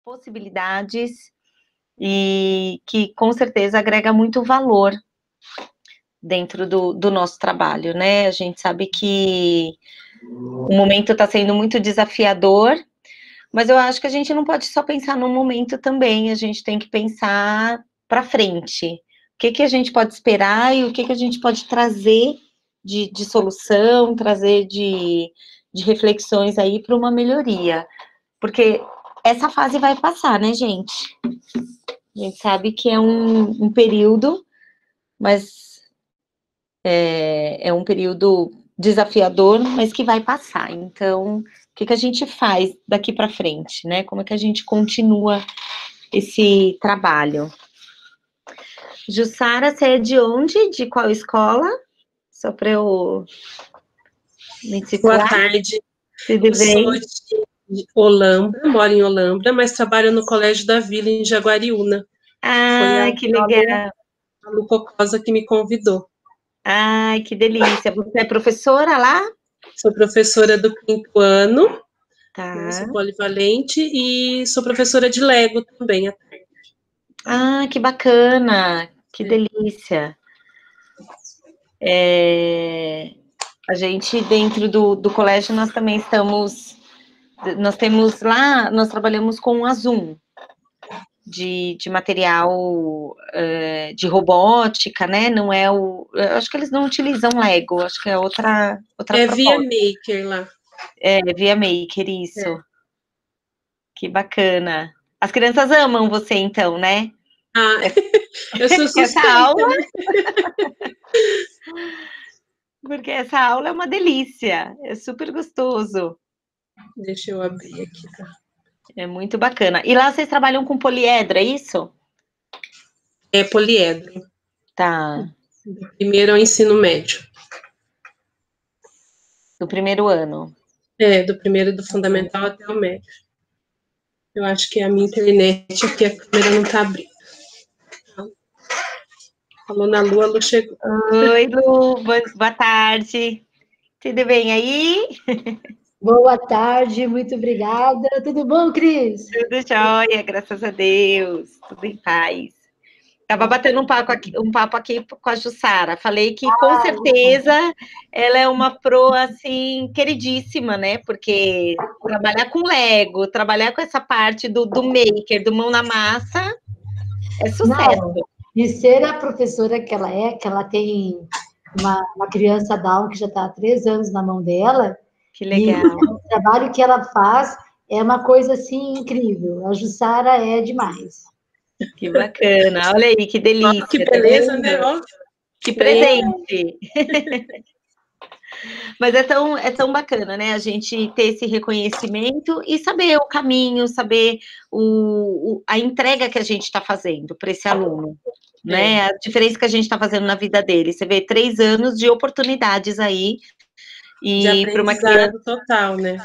possibilidades e que com certeza agrega muito valor dentro do nosso trabalho, né? A gente sabe que o momento está sendo muito desafiador, mas eu acho que a gente não pode só pensar no momento também, a gente tem que pensar para frente. O que a gente pode esperar e o que a gente pode trazer de solução, trazer de reflexões aí para uma melhoria. Porque essa fase vai passar, né, gente? A gente sabe que é um período, mas é um período desafiador, mas que vai passar. Então, o que a gente faz daqui para frente, né? Como é que a gente continua esse trabalho? Jussara, você é de onde? De qual escola? Só para eu me situar. Boa tarde. Tudo bem? Sou de Olambra, moro em Olambra, mas trabalho no Colégio da Vila, em Jaguariúna. Ah, que legal. A Lu Cocosa que me convidou. Ai, que delícia. Você é professora lá? Sou professora do 5º ano, Tá. Sou polivalente e sou professora de Lego também. Ah, que bacana, que delícia. A gente, dentro do colégio, nós também nós temos lá, nós trabalhamos com a Zoom, de material de robótica, né? Não é eu acho que eles não utilizam Lego, acho que é outra proposta. Via Maker lá. Via Maker, isso. Que bacana. As crianças amam você, então, né? Ah, eu sou suspeita, essa aula, né? Porque essa aula é uma delícia, é super gostoso. Deixa eu abrir aqui, tá? É muito bacana. E lá vocês trabalham com poliedro, é isso? É poliedro. Tá. Do primeiro ao ensino médio. Do primeiro ano. Do primeiro do fundamental até o médio. Eu acho que a minha internet aqui, a câmera não tá abrindo. Falou na Lu, a Lu chegou. Oi, Lu, boa tarde. Tudo bem aí? Boa tarde, muito obrigada. Tudo bom, Cris? Tudo jóia, graças a Deus. Tudo em paz. Estava batendo um papo aqui com a Jussara. Falei que, com certeza, ela é uma pro, assim, queridíssima, né? Porque trabalhar com Lego, trabalhar com essa parte do maker, do mão na massa, é sucesso. Não, e ser a professora que ela tem uma criança Down que já está há 3 anos na mão dela. Que legal. E o trabalho que ela faz é uma coisa, assim, incrível. A Jussara é demais. Que bacana, olha aí, que delícia. Que beleza, né? Que presente. Mas é tão bacana, né? A gente ter esse reconhecimento e saber o caminho, saber a entrega que a gente está fazendo para esse aluno, né? A diferença que a gente está fazendo na vida dele. Você vê 3 anos de oportunidades aí. E para uma criança total, né?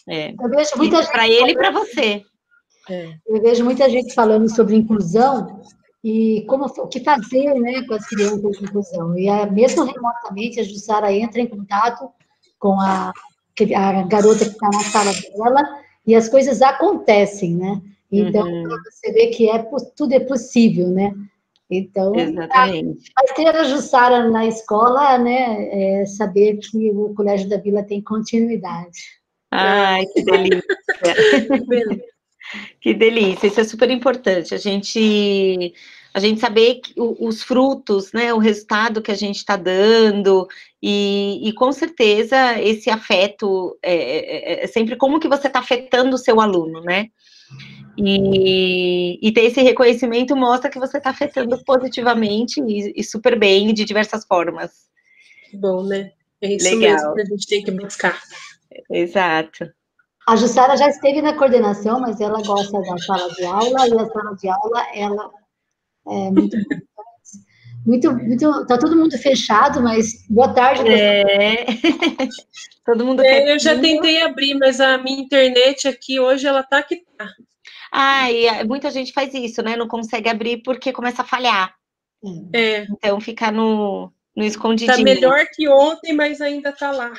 Eu vejo muita gente para ele e para você. Eu vejo muita gente falando sobre inclusão e o que fazer, né, com as crianças de inclusão. E mesmo remotamente, a Jussara entra em contato com a garota que está na sala dela e as coisas acontecem, né? Então, você vê que tudo é possível, né? Então, exatamente. Mas ter a Jussara na escola, né, é saber que o Colégio da Vila tem continuidade. Ai, que delícia. Que delícia, isso é super importante, a gente saber os frutos, né, o resultado que a gente está dando, e com certeza esse afeto é sempre como que você está afetando o seu aluno, né, e ter esse reconhecimento mostra que você está afetando positivamente e super bem, de diversas formas. Bom, né? É isso mesmo que a gente tem que buscar. Exato. A Jussara já esteve na coordenação, mas ela gosta da sala de aula, e a sala de aula, ela é muito... Tá todo mundo fechado, mas boa tarde. Todo mundo eu já tentei abrir, mas a minha internet aqui hoje, ela tá que tá. E muita gente faz isso, né? Não consegue abrir porque começa a falhar. Então, fica no escondidinho. Tá melhor que ontem, mas ainda tá lá.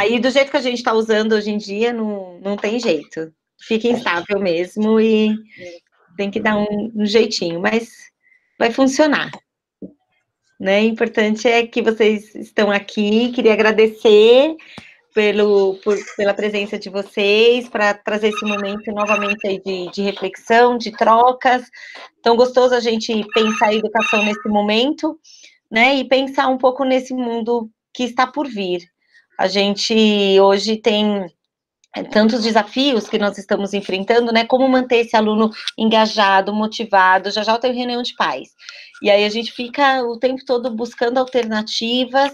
E do jeito que a gente está usando hoje em dia, não tem jeito. Fica instável mesmo e tem que dar um jeitinho, mas vai funcionar. Né? O importante é que vocês estão aqui, queria agradecer pela presença de vocês, para trazer esse momento novamente aí de reflexão, de trocas. Tão gostoso a gente pensar a educação nesse momento, né? E pensar um pouco nesse mundo que está por vir. A gente hoje tem tantos desafios que nós estamos enfrentando, né? Como manter esse aluno engajado, motivado. Já eu tenho reunião de pais. E aí a gente fica o tempo todo buscando alternativas,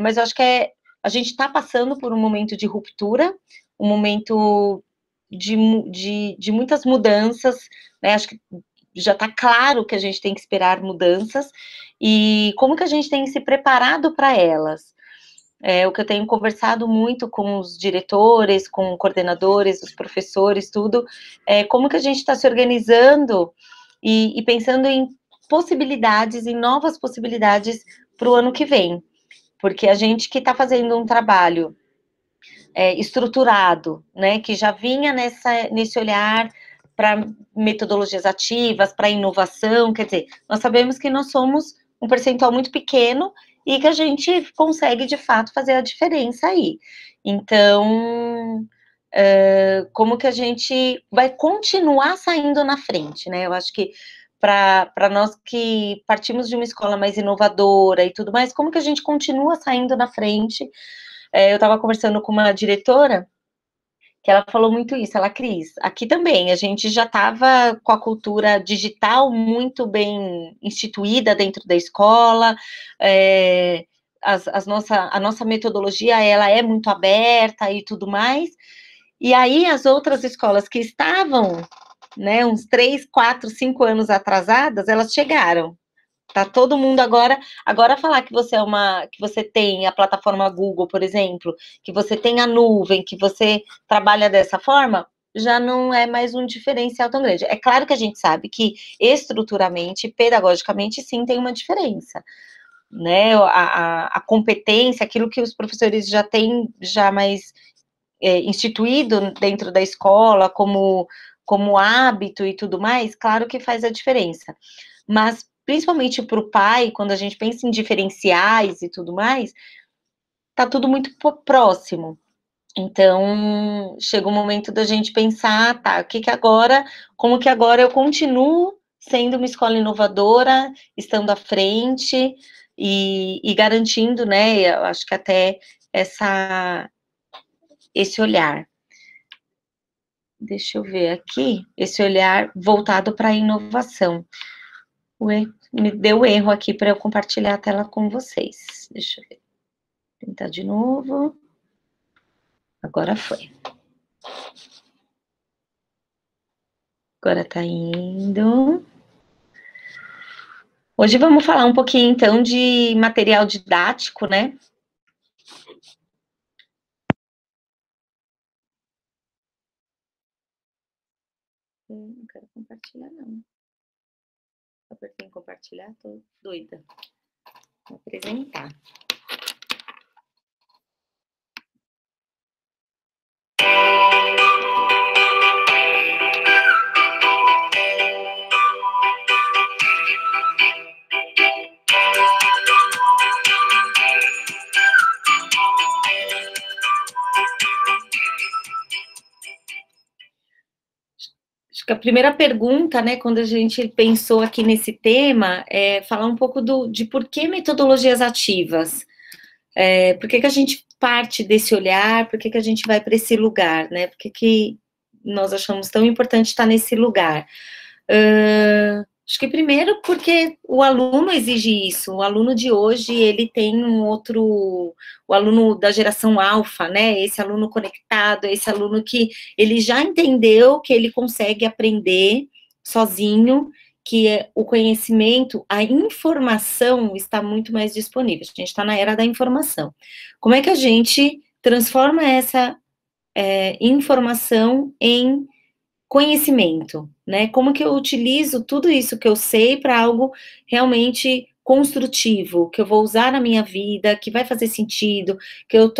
mas eu acho que a gente está passando por um momento de ruptura, um momento de muitas mudanças, né? Acho que já está claro que a gente tem que esperar mudanças, e como que a gente tem se preparado para elas. O que eu tenho conversado muito com os diretores, com coordenadores, os professores, tudo, como que a gente está se organizando e pensando em possibilidades, em novas possibilidades para o ano que vem. Porque a gente que está fazendo um trabalho estruturado, né, que já vinha nesse olhar para metodologias ativas, para inovação, quer dizer, nós sabemos que nós somos um percentual muito pequeno e que a gente consegue, de fato, fazer a diferença aí. Então, como que a gente vai continuar saindo na frente, né? Eu acho que para nós que partimos de uma escola mais inovadora e tudo mais, como que a gente continua saindo na frente? Eu estava conversando com uma diretora que ela falou muito isso, Cris, aqui também, a gente já estava com a cultura digital muito bem instituída dentro da escola, a nossa metodologia, ela é muito aberta e tudo mais, e aí as outras escolas que estavam, né, uns 3, 4, 5 anos atrasadas, elas chegaram. Tá todo mundo agora falar que você tem a plataforma Google, por exemplo, que você tem a nuvem, que você trabalha dessa forma, já não é mais um diferencial tão grande. É claro que a gente sabe que estruturalmente, pedagogicamente, sim, tem uma diferença, né? A competência, aquilo que os professores já têm mais instituído dentro da escola, como hábito e tudo mais, claro que faz a diferença. Mas principalmente para o pai, quando a gente pensa em diferenciais e tudo mais, tá tudo muito próximo. Então, chega o momento da gente pensar, tá, como que agora eu continuo sendo uma escola inovadora, estando à frente e garantindo, né, eu acho que até esse olhar. Deixa eu ver aqui, esse olhar voltado para a inovação. Me deu erro aqui para eu compartilhar a tela com vocês. Deixa eu ver. Tentar de novo. Agora foi. Agora tá indo. Hoje vamos falar um pouquinho, então, de material didático, né? Não quero compartilhar, não. Apertei em compartilhar, tô doida. Vou apresentar. Acho que a primeira pergunta, né, quando a gente pensou aqui nesse tema, é falar um pouco de por que metodologias ativas. Por que a gente parte desse olhar, por que a gente vai para esse lugar, né? Por que nós achamos tão importante estar nesse lugar? Acho que primeiro porque o aluno exige isso, o aluno de hoje, ele tem o aluno da geração alfa, né, esse aluno conectado, esse aluno que ele já entendeu que ele consegue aprender sozinho, que o conhecimento, a informação está muito mais disponível, a gente está na era da informação. Como é que a gente transforma essa informação em conhecimento, né? Como que eu utilizo tudo isso que eu sei para algo realmente construtivo, que eu vou usar na minha vida, que vai fazer sentido, que eu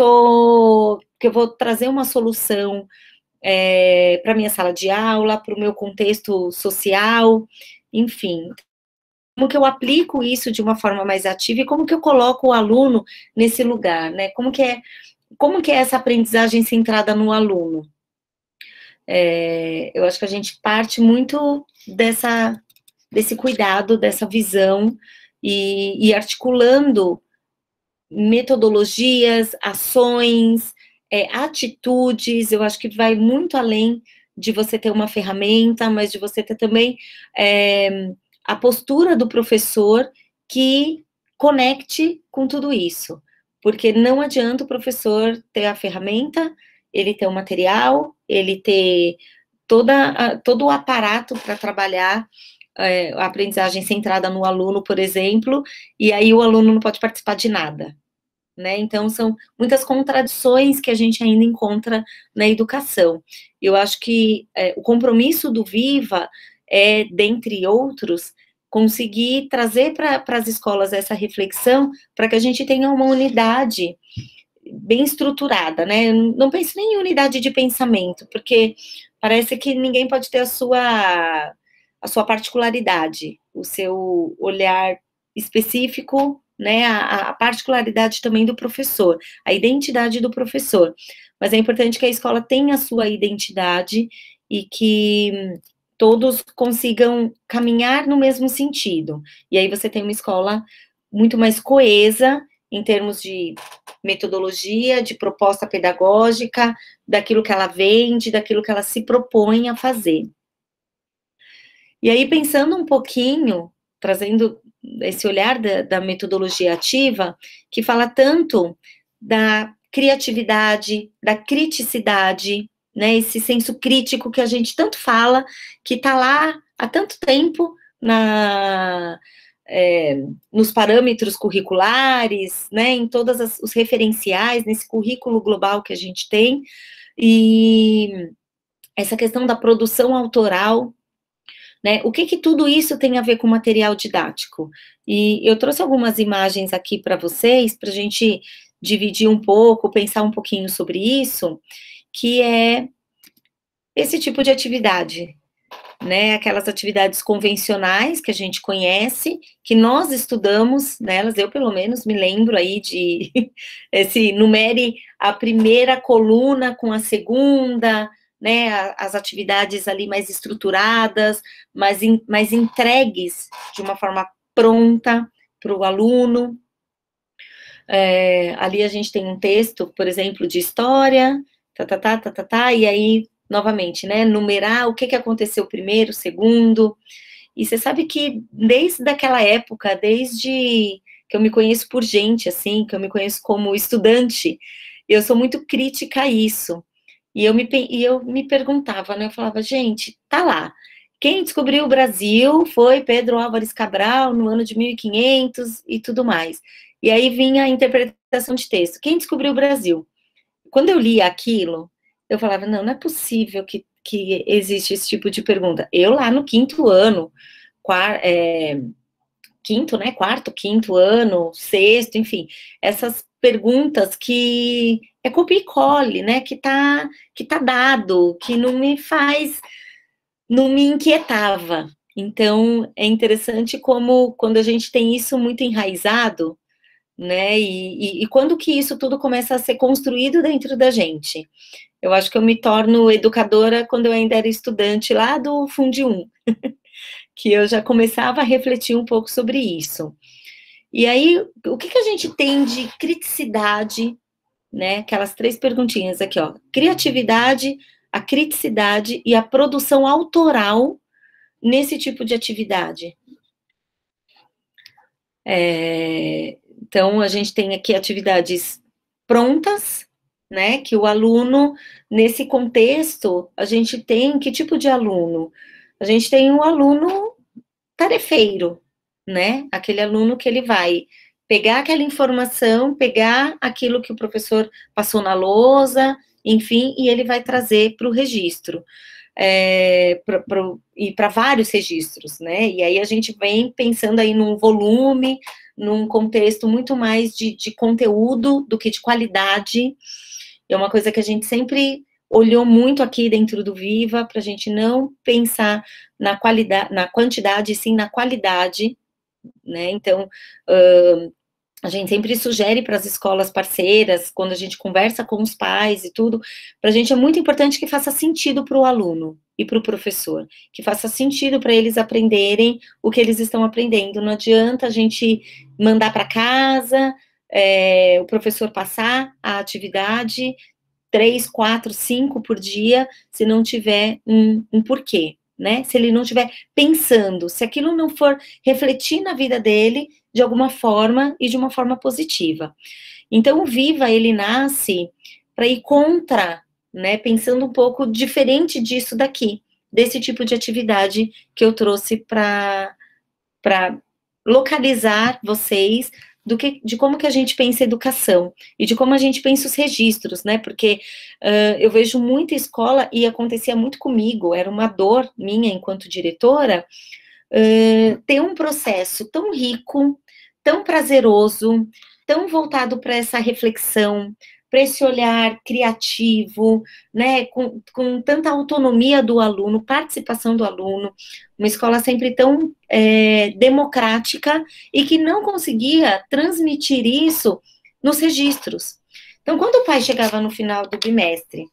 vou trazer uma solução para a minha sala de aula, para o meu contexto social, enfim. Como que eu aplico isso de uma forma mais ativa e como que eu coloco o aluno nesse lugar, né? Como que é essa aprendizagem centrada no aluno? Eu acho que a gente parte muito desse cuidado, dessa visão, e articulando metodologias, ações, atitudes. Eu acho que vai muito além de você ter uma ferramenta, mas de você ter também a postura do professor que conecte com tudo isso. Porque não adianta o professor ter a ferramenta, ele ter o material, ele ter todo o aparato para trabalhar a aprendizagem centrada no aluno, por exemplo, e aí o aluno não pode participar de nada, né? Então, são muitas contradições que a gente ainda encontra na educação. Eu acho que o compromisso do Viva dentre outros, conseguir trazer para as escolas essa reflexão, para que a gente tenha uma unidade bem estruturada, né? Não pense nem em unidade de pensamento, porque parece que ninguém pode ter a sua particularidade, o seu olhar específico, né? A particularidade também do professor, a identidade do professor. Mas é importante que a escola tenha a sua identidade e que todos consigam caminhar no mesmo sentido. E aí você tem uma escola muito mais coesa em termos de metodologia, de proposta pedagógica, daquilo que ela vende, daquilo que ela se propõe a fazer. E aí, pensando um pouquinho, trazendo esse olhar da metodologia ativa, que fala tanto da criatividade, da criticidade, né, esse senso crítico que a gente tanto fala, que está lá há tanto tempo nos parâmetros curriculares, né, em todos os referenciais, nesse currículo global que a gente tem, e essa questão da produção autoral, né, o que tudo isso tem a ver com material didático? E eu trouxe algumas imagens aqui para vocês, para a gente dividir um pouco, pensar um pouquinho sobre isso, que é esse tipo de atividade, né, aquelas atividades convencionais que a gente conhece, que nós estudamos nelas, eu pelo menos me lembro aí de numere a primeira coluna com a segunda, né, as atividades ali mais estruturadas, mais entregues de uma forma pronta para o aluno. Ali a gente tem um texto, por exemplo, de história, e aí novamente, né, numerar o que aconteceu primeiro, segundo, e você sabe que desde aquela época, desde que eu me conheço por gente, assim, que eu me conheço como estudante, eu sou muito crítica a isso, e eu me perguntava, né, eu falava, gente, tá lá, quem descobriu o Brasil foi Pedro Álvares Cabral, no ano de 1500 e tudo mais, e aí vinha a interpretação de texto, quem descobriu o Brasil? Quando eu lia aquilo, eu falava, não é possível que existe esse tipo de pergunta. Eu lá no quinto ano, quarto, quinto ano, sexto, enfim, essas perguntas que é copia e cole, né, que tá dado, que não me inquietava. Então, é interessante como, quando a gente tem isso muito enraizado, né, e quando que isso tudo começa a ser construído dentro da gente? Eu acho que eu me torno educadora quando eu ainda era estudante lá do Fundi 1, que eu já começava a refletir um pouco sobre isso. E aí, o que a gente tem de criticidade, né, aquelas 3 perguntinhas aqui, ó, criatividade, a criticidade e a produção autoral nesse tipo de atividade. Então, a gente tem aqui atividades prontas, né, que o aluno, nesse contexto, a gente tem que tipo de aluno? A gente tem um aluno tarefeiro, né, aquele aluno que ele vai pegar aquela informação, pegar aquilo que o professor passou na lousa, enfim, e ele vai trazer para o registro. e para vários registros, né? E aí a gente vem pensando aí num volume, num contexto muito mais de conteúdo do que de qualidade. É uma coisa que a gente sempre olhou muito aqui dentro do Viva, para a gente não pensar na qualidade, na quantidade, sim na qualidade, né? Então, a gente sempre sugere para as escolas parceiras, quando a gente conversa com os pais e tudo, para a gente é muito importante que faça sentido para o aluno e para o professor, que faça sentido para eles aprenderem o que eles estão aprendendo. Não adianta a gente mandar para casa, o professor passar a atividade 3, 4, 5 por dia, se não tiver um porquê, né? Se ele não estiver pensando, se aquilo não for refletir na vida dele de alguma forma e de uma forma positiva. Então, o Viva, ele nasce para ir contra, né? Pensando um pouco diferente disso daqui, desse tipo de atividade que eu trouxe para localizar vocês de como que a gente pensa educação e de como a gente pensa os registros, né? Porque eu vejo muita escola, e acontecia muito comigo, era uma dor minha enquanto diretora, ter um processo tão rico, tão prazeroso, tão voltado para essa reflexão, para esse olhar criativo, né, com tanta autonomia do aluno, participação do aluno, uma escola sempre tão democrática e que não conseguia transmitir isso nos registros. Então, quando o pai chegava no final do bimestre,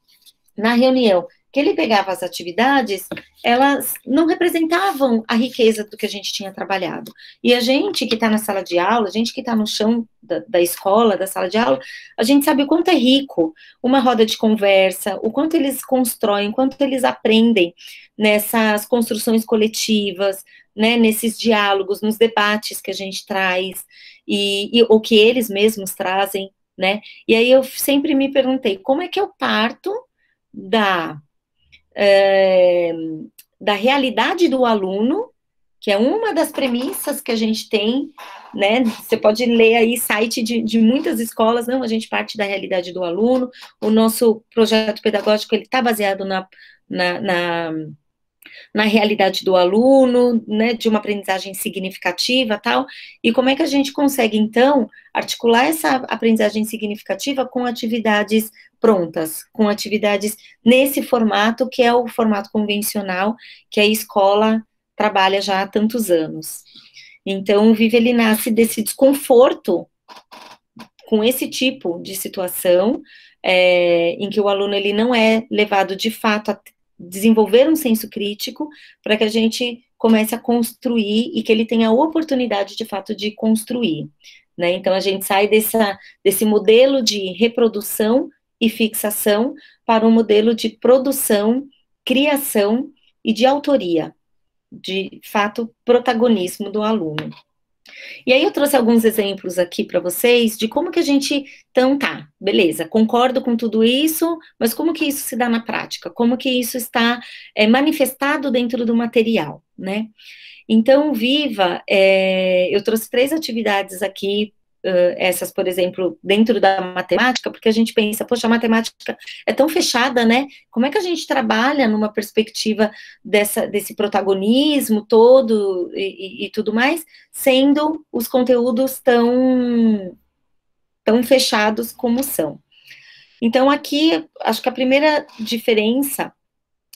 na reunião, que ele pegava as atividades, elas não representavam a riqueza do que a gente tinha trabalhado. E a gente que está na sala de aula, a gente que está no chão da escola, da sala de aula, a gente sabe o quanto é rico uma roda de conversa, o quanto eles constroem, o quanto eles aprendem nessas construções coletivas, né, nesses diálogos, nos debates que a gente traz, ou que eles mesmos trazem, né? E aí eu sempre me perguntei, como é que eu parto da realidade do aluno, que é uma das premissas que a gente tem, né? Você pode ler aí site de muitas escolas, não, a gente parte da realidade do aluno, o nosso projeto pedagógico, ele está baseado na realidade do aluno, né, de uma aprendizagem significativa, tal, e como é que a gente consegue, então, articular essa aprendizagem significativa com atividades prontas, com atividades nesse formato, que é o formato convencional, que a escola trabalha já há tantos anos. Então, o Viva, ele nasce desse desconforto com esse tipo de situação, em que o aluno, ele não é levado, de fato, a desenvolver um senso crítico, para que a gente comece a construir e que ele tenha a oportunidade, de fato, de construir, né? Então, a gente sai desse modelo de reprodução e fixação para um modelo de produção, criação e de autoria, de fato, protagonismo do aluno. E aí eu trouxe alguns exemplos aqui para vocês de como que a gente, então tá, beleza, concordo com tudo isso, mas como que isso se dá na prática? Como que isso está manifestado dentro do material, né? Então, Viva, eu trouxe 3 atividades aqui, essas, por exemplo, dentro da matemática, porque a gente pensa, poxa, a matemática é tão fechada, né? Como é que a gente trabalha numa perspectiva desse protagonismo todo e tudo mais, sendo os conteúdos tão fechados como são? Então, aqui, acho que a primeira diferença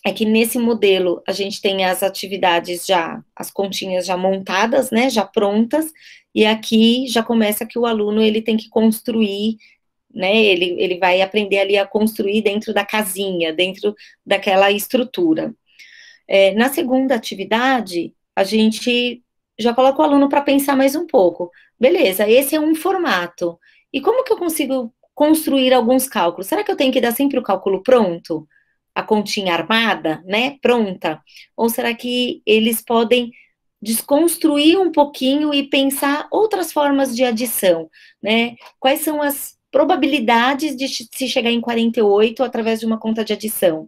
é que nesse modelo a gente tem as atividades as continhas já montadas, né, já prontas, e aqui já começa que o aluno, ele tem que construir, né, ele vai aprender ali a construir dentro da casinha, dentro daquela estrutura. Na segunda atividade, a gente já coloca o aluno para pensar mais um pouco. Beleza, esse é um formato. E como que eu consigo construir alguns cálculos? Será que eu tenho que dar sempre o cálculo pronto? A continha armada, né, pronta? Ou será que eles podem desconstruir um pouquinho e pensar outras formas de adição, né? Quais são as probabilidades de se chegar em 48 através de uma conta de adição?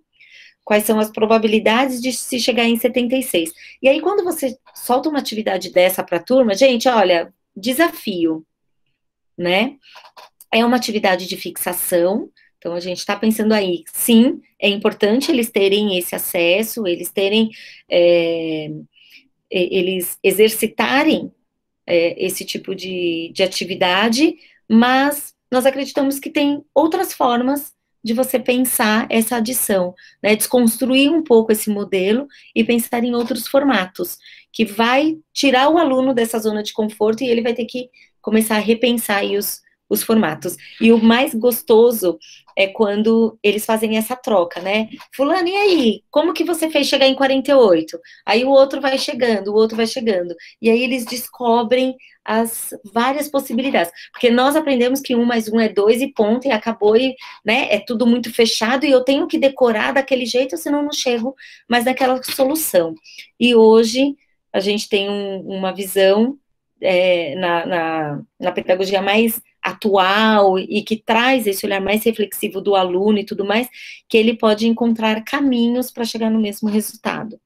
Quais são as probabilidades de se chegar em 76? E aí, quando você solta uma atividade dessa para a turma, gente, olha, desafio, né? É uma atividade de fixação, Então, a gente está pensando aí, sim, é importante eles terem esse acesso, eles terem, eles exercitarem esse tipo de atividade, mas nós acreditamos que tem outras formas de você pensar essa adição, né? Desconstruir um pouco esse modelo e pensar em outros formatos, que vai tirar o aluno dessa zona de conforto e ele vai ter que começar a repensar aí os formatos. E o mais gostoso é quando eles fazem essa troca, né? Fulano, e aí? Como que você fez chegar em 48? Aí o outro vai chegando, o outro vai chegando. E aí eles descobrem as várias possibilidades. Porque nós aprendemos que 1 mais 1 é 2 e ponto, e acabou, e, né, é tudo muito fechado, e eu tenho que decorar daquele jeito, senão eu não chego mais naquela solução. E hoje a gente tem uma visão na pedagogia mais atual e que traz esse olhar mais reflexivo do aluno e tudo mais, que ele pode encontrar caminhos para chegar no mesmo resultado.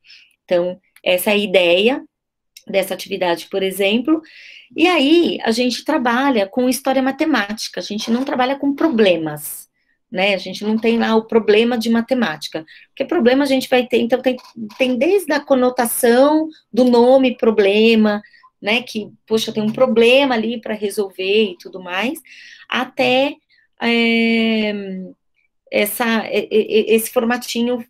Então, essa é a ideia dessa atividade, por exemplo. E aí, a gente trabalha com história matemática, a gente não trabalha com problemas, né? A gente não tem lá o problema de matemática, porque problema a gente vai ter, então tem desde a conotação do nome problema, né, que, poxa, tem um problema ali para resolver e tudo mais, até esse formatinho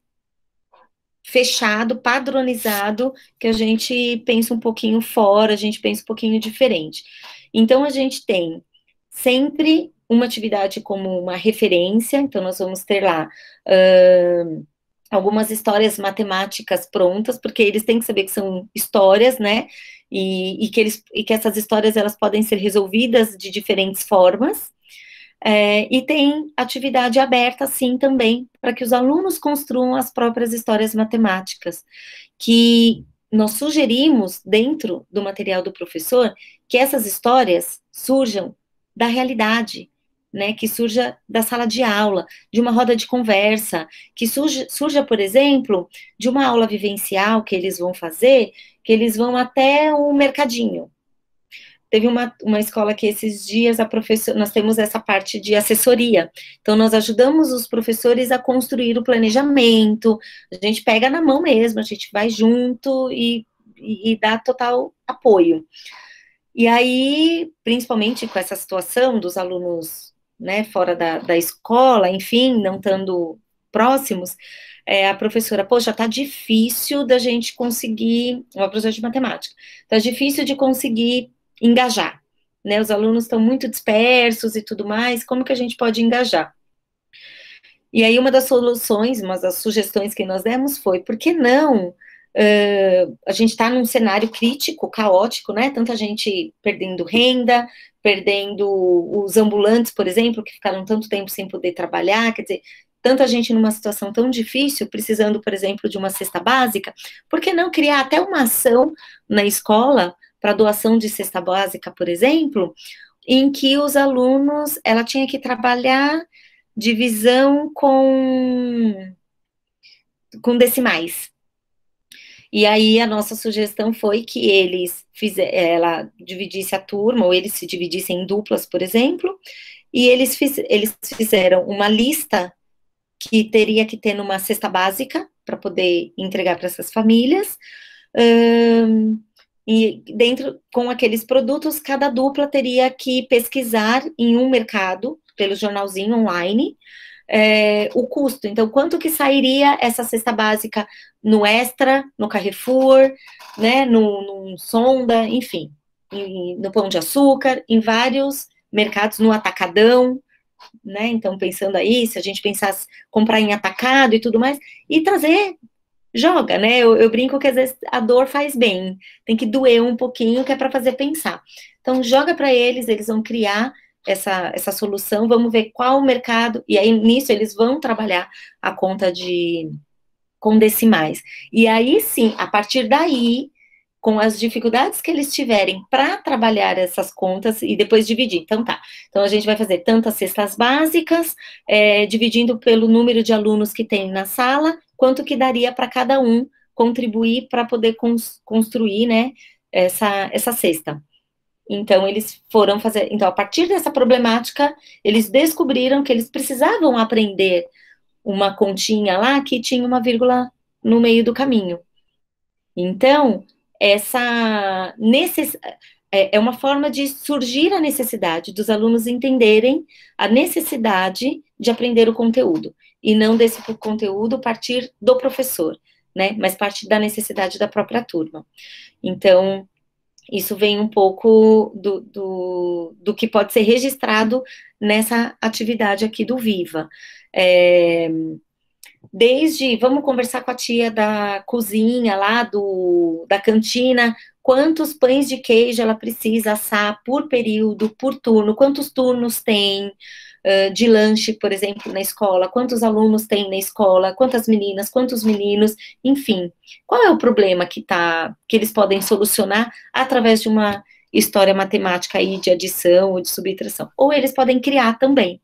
fechado, padronizado, que a gente pensa um pouquinho fora, a gente pensa um pouquinho diferente. Então, a gente tem sempre uma atividade como uma referência, então nós vamos ter lá algumas histórias matemáticas prontas, porque eles têm que saber que são histórias, né, e que essas histórias elas podem ser resolvidas de diferentes formas, e tem atividade aberta, sim, também, para que os alunos construam as próprias histórias matemáticas, que nós sugerimos, dentro do material do professor, que essas histórias surjam da realidade, né, que surja da sala de aula, de uma roda de conversa, que surja, por exemplo, de uma aula vivencial que eles vão fazer, que eles vão até o mercadinho. Teve uma escola que esses dias nós temos essa parte de assessoria, então nós ajudamos os professores a construir o planejamento, a gente pega na mão mesmo, a gente vai junto e dá total apoio. E aí, principalmente com essa situação dos alunos, né, fora da escola, enfim, não estando próximos, a professora, poxa, tá difícil da gente conseguir, uma professora de matemática, tá difícil de conseguir engajar, né, os alunos estão muito dispersos e tudo mais, como que a gente pode engajar? E aí uma das soluções, uma das sugestões que nós demos foi, por que não a gente está num cenário crítico, caótico, né, tanta gente perdendo renda, perdendo os ambulantes, por exemplo, que ficaram tanto tempo sem poder trabalhar, quer dizer, tanta gente numa situação tão difícil, precisando, por exemplo, de uma cesta básica, por que não criar até uma ação na escola para doação de cesta básica, por exemplo, em que os alunos, ela tinha que trabalhar divisão com decimais. E aí a nossa sugestão foi que ela dividisse a turma, ou eles se dividissem em duplas, por exemplo, e eles fizeram uma lista que teria que ter numa cesta básica para poder entregar para essas famílias, e dentro, com aqueles produtos, cada dupla teria que pesquisar em um mercado, pelo jornalzinho online, o custo. Então, quanto que sairia essa cesta básica no Extra, no Carrefour, né, no Sonda, enfim, no Pão de Açúcar, em vários mercados, no Atacadão, né, então pensando aí, se a gente pensasse comprar em atacado e tudo mais, e trazer, joga, né, eu brinco que às vezes a dor faz bem, tem que doer um pouquinho, que é para fazer pensar. Então, joga para eles vão criar essa solução, vamos ver qual o mercado, e aí nisso eles vão trabalhar a conta com decimais. E aí sim, a partir daí, com as dificuldades que eles tiverem para trabalhar essas contas e depois dividir. Então tá, então a gente vai fazer tantas cestas básicas, dividindo pelo número de alunos que tem na sala, quanto que daria para cada um contribuir para poder construir, né, essa cesta. Então, eles foram fazer... Então, a partir dessa problemática, eles descobriram que eles precisavam aprender uma continha lá que tinha uma vírgula no meio do caminho. Então, essa é uma forma de surgir a necessidade dos alunos entenderem a necessidade de aprender o conteúdo, e não desse conteúdo partir do professor, né, mas partir da necessidade da própria turma. Então, isso vem um pouco do que pode ser registrado nessa atividade aqui do Viva. Vamos conversar com a tia da cozinha lá, da cantina, quantos pães de queijo ela precisa assar por período, por turno, quantos turnos tem de lanche, por exemplo, na escola, quantos alunos tem na escola, quantas meninas, quantos meninos, enfim. Qual é o problema que eles podem solucionar através de uma história matemática aí de adição ou de subtração? Ou eles podem criar também.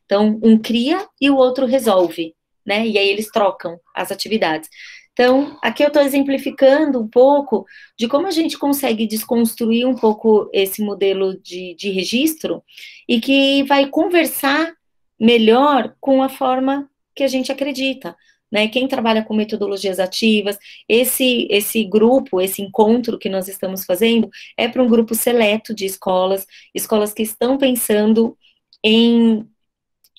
Então, um cria e o outro resolve, né? E aí eles trocam as atividades. Então, aqui eu estou exemplificando um pouco de como a gente consegue desconstruir um pouco esse modelo de registro e que vai conversar melhor com a forma que a gente acredita, né? Quem trabalha com metodologias ativas, esse grupo, esse encontro que nós estamos fazendo é para um grupo seleto de escolas que estão pensando em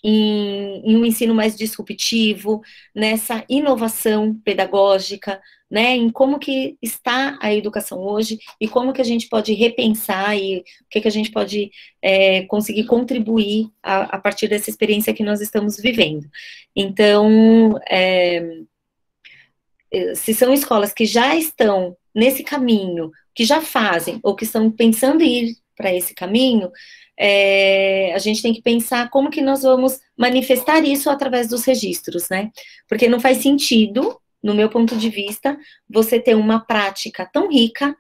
um ensino mais disruptivo, nessa inovação pedagógica, né, em como que está a educação hoje e como que a gente pode repensar e o que a gente pode conseguir contribuir a partir dessa experiência que nós estamos vivendo. Então, se são escolas que já estão nesse caminho, que já fazem ou que estão pensando em ir para esse caminho, a gente tem que pensar como que nós vamos manifestar isso através dos registros, né? Porque não faz sentido, no meu ponto de vista, você ter uma prática tão rica,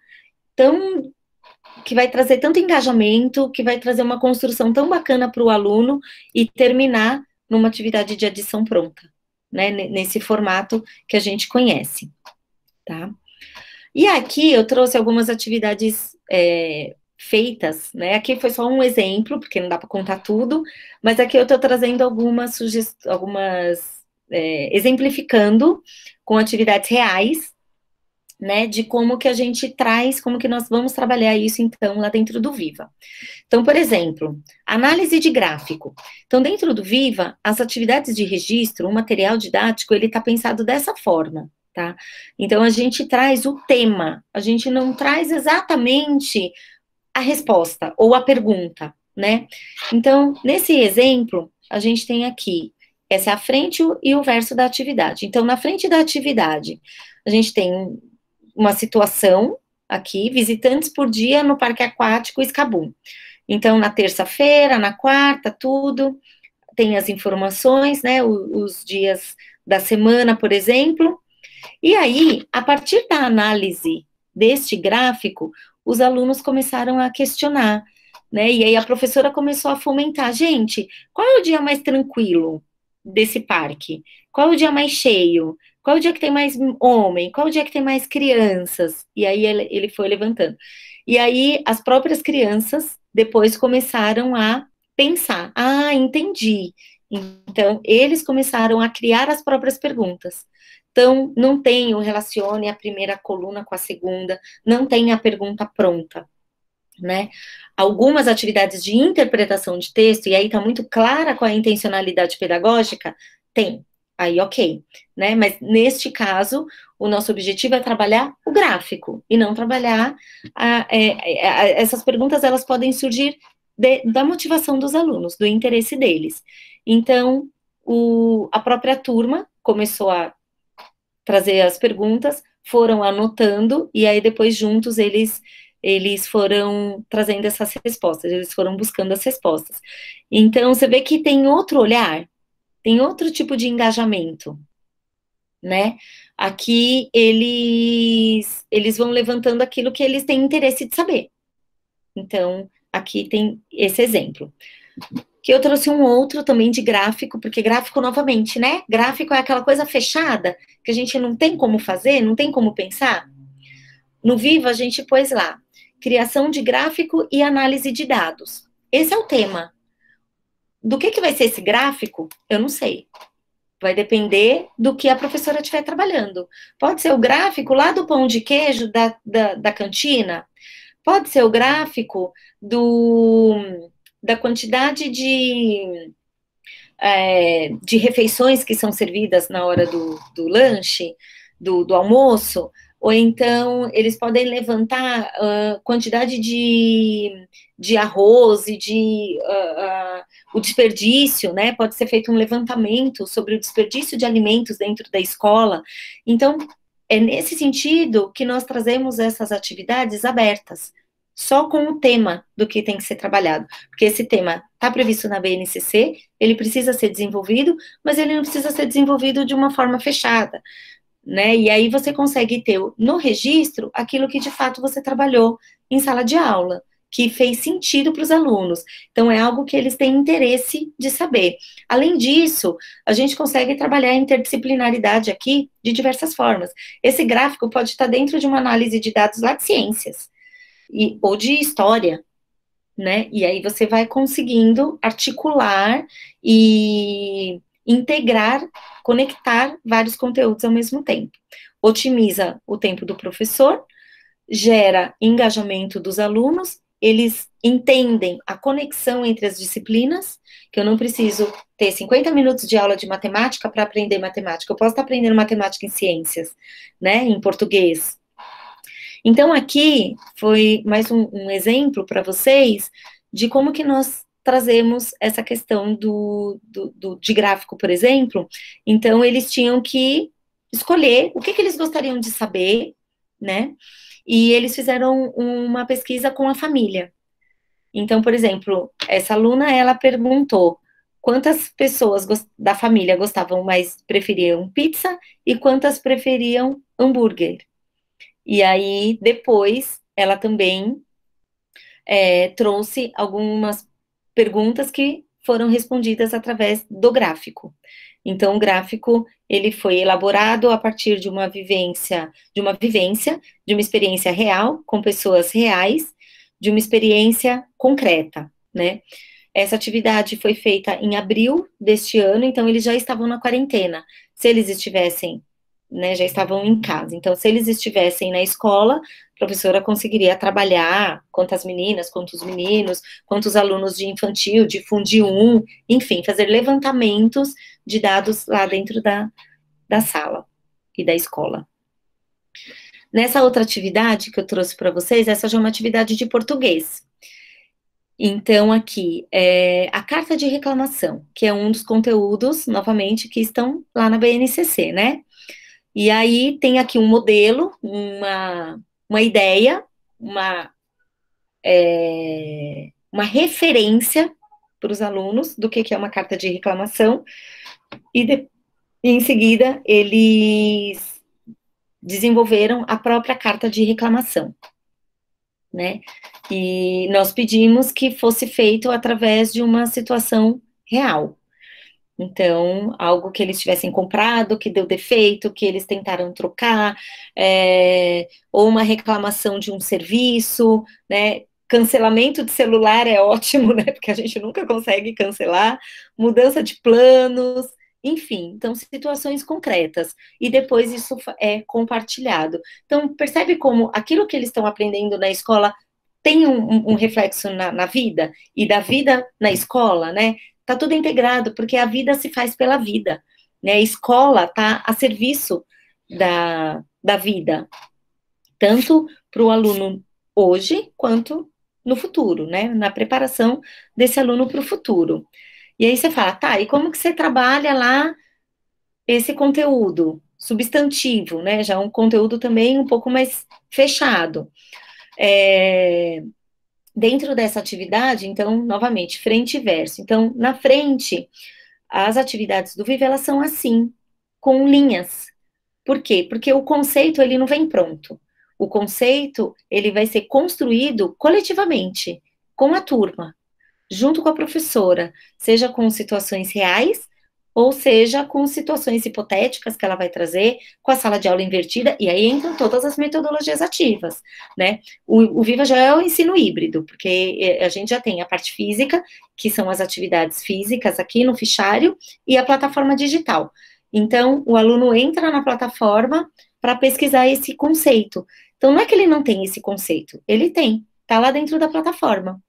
que vai trazer tanto engajamento, que vai trazer uma construção tão bacana para o aluno e terminar numa atividade de adição pronta, né? Nesse formato que a gente conhece, tá? E aqui eu trouxe algumas atividades feitas, né? Aqui foi só um exemplo, porque não dá para contar tudo, mas aqui eu estou trazendo algumas exemplificando com atividades reais, né? De como que a gente traz, como que nós vamos trabalhar isso, então, lá dentro do Viva. Então, por exemplo, análise de gráfico. Então, dentro do Viva, as atividades de registro, o material didático, ele está pensado dessa forma, tá? Então, a gente traz o tema, a gente não traz exatamente a resposta ou a pergunta, né? Então, nesse exemplo, a gente tem aqui, essa é a frente e o verso da atividade. Então, na frente da atividade, a gente tem uma situação aqui, visitantes por dia no Parque Aquático Escabum. Então, na terça-feira, na quarta, tudo, tem as informações, né, os dias da semana, por exemplo. E aí, a partir da análise deste gráfico, os alunos começaram a questionar, né? E aí a professora começou a fomentar, gente, qual é o dia mais tranquilo desse parque? Qual é o dia mais cheio? Qual é o dia que tem mais homem? Qual é o dia que tem mais crianças? E aí ele foi levantando. E aí as próprias crianças depois começaram a pensar, entendi. Então, eles começaram a criar as próprias perguntas. Então, não tem o relacione a primeira coluna com a segunda, não tem a pergunta pronta, né? Algumas atividades de interpretação de texto, e aí está muito clara com a intencionalidade pedagógica, tem, aí ok, né? Mas neste caso, o nosso objetivo é trabalhar o gráfico, e não trabalhar essas perguntas, elas podem surgir da motivação dos alunos, do interesse deles. Então, a própria turma começou a trazer as perguntas, foram anotando, e aí depois juntos eles foram trazendo essas respostas, eles foram buscando as respostas. Então, você vê que tem outro olhar, tem outro tipo de engajamento, né? Aqui eles vão levantando aquilo que eles têm interesse de saber. Então, aqui tem esse exemplo. Que eu trouxe um outro também de gráfico, porque gráfico, novamente, né? Gráfico é aquela coisa fechada, que a gente não tem como fazer, não tem como pensar. No Viva, a gente pôs lá. criação de gráfico e análise de dados. Esse é o tema. Do que vai ser esse gráfico? Eu não sei. Vai depender do que a professora estiver trabalhando. Pode ser o gráfico lá do pão de queijo da cantina, pode ser o gráfico da quantidade de refeições que são servidas na hora do lanche, do almoço, ou então eles podem levantar quantidade de arroz e o desperdício, né? Pode ser feito um levantamento sobre o desperdício de alimentos dentro da escola. Então, é nesse sentido que nós trazemos essas atividades abertas, só com o tema do que tem que ser trabalhado, porque esse tema está previsto na BNCC, ele precisa ser desenvolvido, mas ele não precisa ser desenvolvido de uma forma fechada, né? E aí você consegue ter no registro aquilo que de fato você trabalhou em sala de aula, que fez sentido para os alunos. Então, é algo que eles têm interesse de saber. Além disso, a gente consegue trabalhar a interdisciplinaridade aqui de diversas formas. Esse gráfico pode estar dentro de uma análise de dados lá de ciências, ou de história, né? E aí você vai conseguindo articular e integrar, conectar vários conteúdos ao mesmo tempo. Otimiza o tempo do professor, gera engajamento dos alunos, eles entendem a conexão entre as disciplinas, que eu não preciso ter 50 minutos de aula de matemática para aprender matemática, eu posso estar aprendendo matemática em ciências, né, em português. Então, aqui foi mais um exemplo para vocês de como que nós trazemos essa questão de gráfico, por exemplo. Então, eles tinham que escolher o que eles gostariam de saber, né? E eles fizeram uma pesquisa com a família. Então, por exemplo, essa aluna, ela perguntou quantas pessoas da família preferiam pizza e quantas preferiam hambúrguer. E aí, depois, ela também trouxe algumas perguntas que foram respondidas através do gráfico. Então, o gráfico, ele foi elaborado a partir de uma vivência, de uma experiência real, com pessoas reais, de uma experiência concreta, né? Essa atividade foi feita em abril deste ano, então eles já estavam na quarentena. Se eles estivessem, né, já estavam em casa. Então, se eles estivessem na escola, a professora conseguiria trabalhar quantas meninas, quantos meninos, quantos alunos de infantil, de Fundi 1, enfim, fazer levantamentos de dados lá dentro da sala e da escola. Nessa outra atividade que eu trouxe para vocês, essa já é uma atividade de português. Então, aqui, a carta de reclamação, que é um dos conteúdos, novamente, que estão lá na BNCC, né? E aí tem aqui um modelo, uma ideia, uma referência para os alunos do que é uma carta de reclamação, e em seguida eles desenvolveram a própria carta de reclamação, né? E nós pedimos que fosse feito através de uma situação real. Então, algo que eles tivessem comprado, que deu defeito, que eles tentaram trocar, ou uma reclamação de um serviço, né? Cancelamento de celular é ótimo, né? Porque a gente nunca consegue cancelar, mudança de planos, enfim, então, situações concretas. E depois isso é compartilhado. Então, percebe como aquilo que eles estão aprendendo na escola tem um reflexo na vida, e da vida na escola, né? Está tudo integrado, porque a vida se faz pela vida, né? A escola está a serviço da vida, tanto para o aluno hoje, quanto no futuro, né? Na preparação desse aluno para o futuro. E aí você fala, tá, e como que você trabalha lá esse conteúdo substantivo, né? Já um conteúdo também um pouco mais fechado. Dentro dessa atividade, então, novamente, frente e verso. Então, na frente, as atividades do Viva, elas são assim, com linhas. Por quê? Porque o conceito, ele não vem pronto. O conceito, ele vai ser construído coletivamente, com a turma, junto com a professora, seja com situações reais, ou seja, com situações hipotéticas que ela vai trazer, com a sala de aula invertida, e aí entram todas as metodologias ativas, né? O Viva já é o ensino híbrido, porque a gente já tem a parte física, que são as atividades físicas aqui no fichário, e a plataforma digital. Então, o aluno entra na plataforma para pesquisar esse conceito. Então, não é que ele não tem esse conceito, ele tem, está lá dentro da plataforma.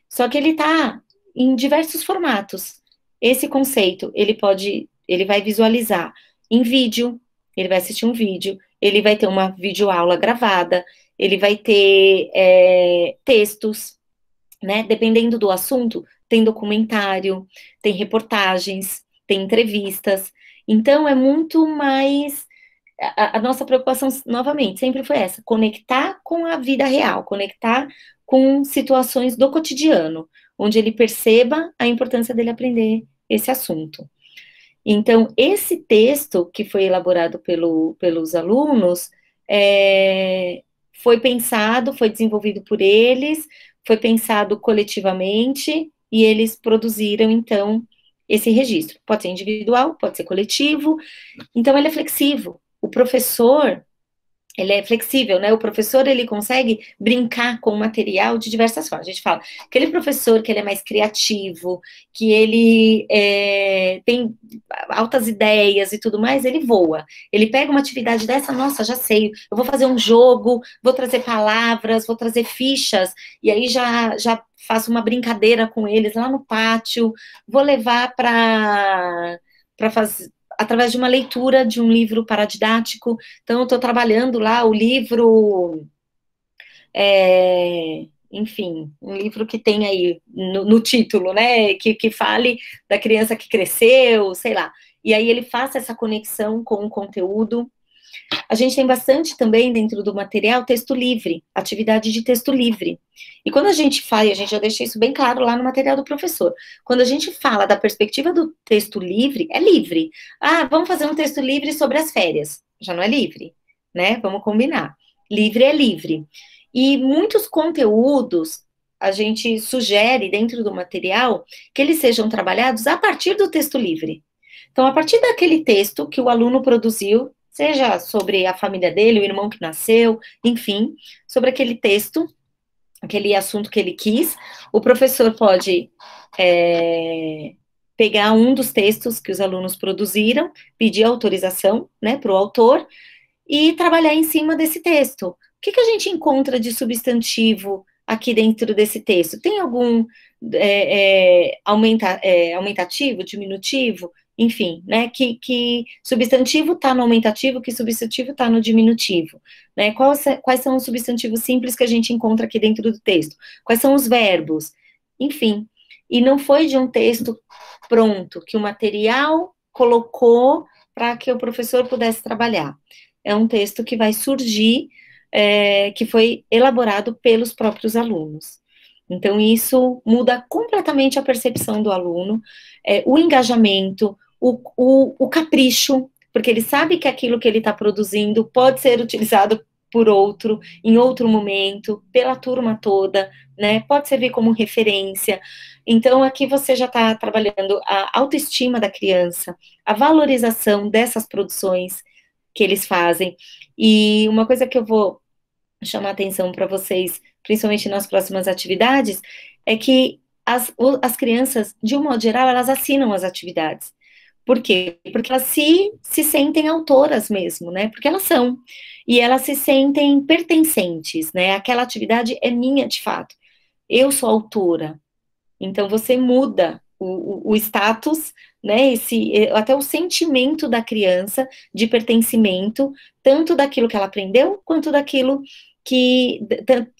Só que ele está em diversos formatos. Esse conceito, ele vai visualizar em vídeo, ele vai assistir um vídeo, ele vai ter uma videoaula gravada, ele vai ter textos, né? Dependendo do assunto, tem documentário, tem reportagens, tem entrevistas. Então, é muito mais... A nossa preocupação, novamente, sempre foi essa, conectar com a vida real, conectar com situações do cotidiano, onde ele perceba a importância dele aprender esse assunto. Então, esse texto que foi elaborado pelos alunos, foi pensado, foi desenvolvido por eles, foi pensado coletivamente, e eles produziram, então, esse registro. Pode ser individual, pode ser coletivo, então ele é flexível. O professor, ele é flexível, né? O professor, ele consegue brincar com o material de diversas formas. A gente fala, aquele professor que ele é mais criativo, que ele tem altas ideias e tudo mais, ele voa. Ele pega uma atividade dessa, nossa, já sei, eu vou fazer um jogo, vou trazer palavras, vou trazer fichas, e aí já faço uma brincadeira com eles lá no pátio, vou levar para fazer... através de uma leitura de um livro paradidático. Então, eu estou trabalhando lá o livro, enfim, um livro que tem aí no título, né, que fale da criança que cresceu, sei lá. E aí ele faça essa conexão com o conteúdo. A gente tem bastante também dentro do material texto livre, atividade de texto livre. E quando a gente fala, e a gente já deixa isso bem claro lá no material do professor, quando a gente fala da perspectiva do texto livre, é livre. Ah, vamos fazer um texto livre sobre as férias. Já não é livre, né? Vamos combinar. Livre é livre. E muitos conteúdos a gente sugere dentro do material que eles sejam trabalhados a partir do texto livre. Então, a partir daquele texto que o aluno produziu, seja sobre a família dele, o irmão que nasceu, enfim, sobre aquele texto, aquele assunto que ele quis, o professor pode pegar um dos textos que os alunos produziram, pedir autorização, né, para o autor, e trabalhar em cima desse texto. O que a gente encontra de substantivo aqui dentro desse texto? Tem algum aumentativo, diminutivo? Enfim, né, que substantivo está no aumentativo, que substantivo está no diminutivo, né, quais são os substantivos simples que a gente encontra aqui dentro do texto, quais são os verbos, enfim, e não foi de um texto pronto, que o material colocou para que o professor pudesse trabalhar, é um texto que vai surgir, que foi elaborado pelos próprios alunos. Então, isso muda completamente a percepção do aluno, o engajamento, o capricho, porque ele sabe que aquilo que ele está produzindo pode ser utilizado por outro, em outro momento, pela turma toda, né? Pode servir como referência. Então, aqui você já está trabalhando a autoestima da criança, a valorização dessas produções que eles fazem. E uma coisa que eu vou chamar a atenção para vocês, principalmente nas próximas atividades, é que as crianças, de um modo geral, elas assinam as atividades. Por quê? Porque elas se sentem autoras mesmo, né? Porque elas são. E elas se sentem pertencentes, né? Aquela atividade é minha, de fato. Eu sou autora. Então, você muda o status, né? Até o sentimento da criança de pertencimento, tanto daquilo que ela aprendeu, quanto daquilo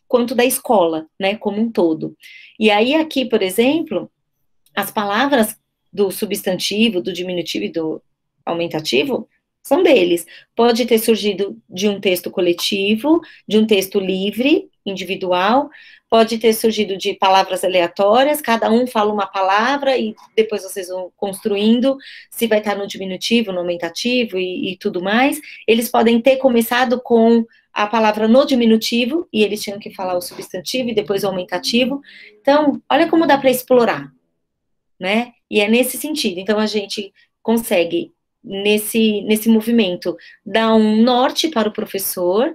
quanto da escola, né? Como um todo. E aí, aqui, por exemplo, as palavras do substantivo, do diminutivo e do aumentativo são deles. Pode ter surgido de um texto coletivo, de um texto livre, individual, pode ter surgido de palavras aleatórias, cada um fala uma palavra e depois vocês vão construindo se vai estar no diminutivo, no aumentativo e tudo mais. Eles podem ter começado com a palavra no diminutivo e eles tinham que falar o substantivo e depois o aumentativo. Então, olha como dá para explorar, né? E é nesse sentido. Então, a gente consegue, nesse movimento, dar um norte para o professor,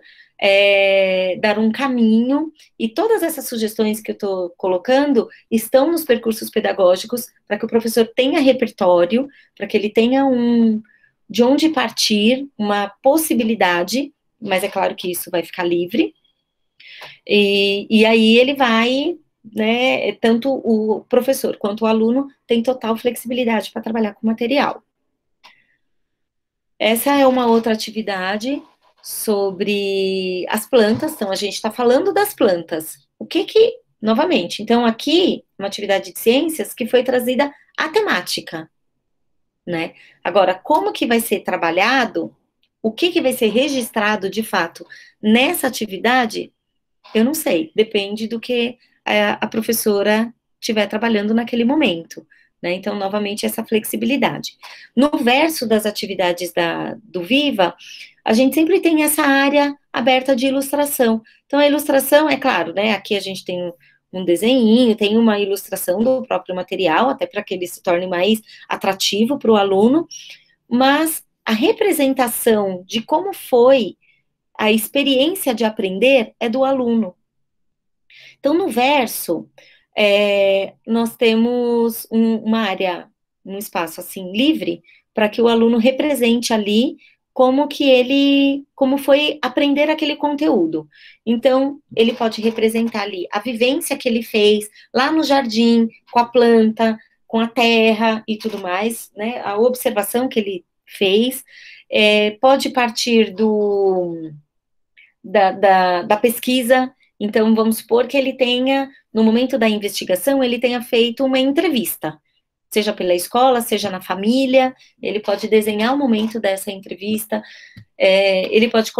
dar um caminho, e todas essas sugestões que eu estou colocando estão nos percursos pedagógicos, para que o professor tenha repertório, para que ele tenha de onde partir, uma possibilidade, mas é claro que isso vai ficar livre, e aí ele vai, né, tanto o professor quanto o aluno tem total flexibilidade para trabalhar com o material. Essa é uma outra atividade sobre as plantas. Então, a gente está falando das plantas. Novamente, então aqui, uma atividade de ciências que foi trazida a temática, né? Agora, como que vai ser trabalhado, o que vai ser registrado de fato nessa atividade, eu não sei, depende do que a professora estiver trabalhando naquele momento, né? Então, novamente, essa flexibilidade. No verso das atividades do Viva, a gente sempre tem essa área aberta de ilustração. Então, a ilustração, é claro, né? Aqui a gente tem um desenhinho, tem uma ilustração do próprio material, até para que ele se torne mais atrativo para o aluno, mas a representação de como foi a experiência de aprender é do aluno. Então, no verso, nós temos uma área, um espaço assim livre, para que o aluno represente ali como foi aprender aquele conteúdo. Então, ele pode representar ali a vivência que ele fez lá no jardim, com a planta, com a terra e tudo mais, né? A observação que ele fez, pode partir da pesquisa. Então, vamos supor que ele tenha, no momento da investigação, ele tenha feito uma entrevista, seja pela escola, seja na família, ele pode desenhar o momento dessa entrevista, ele pode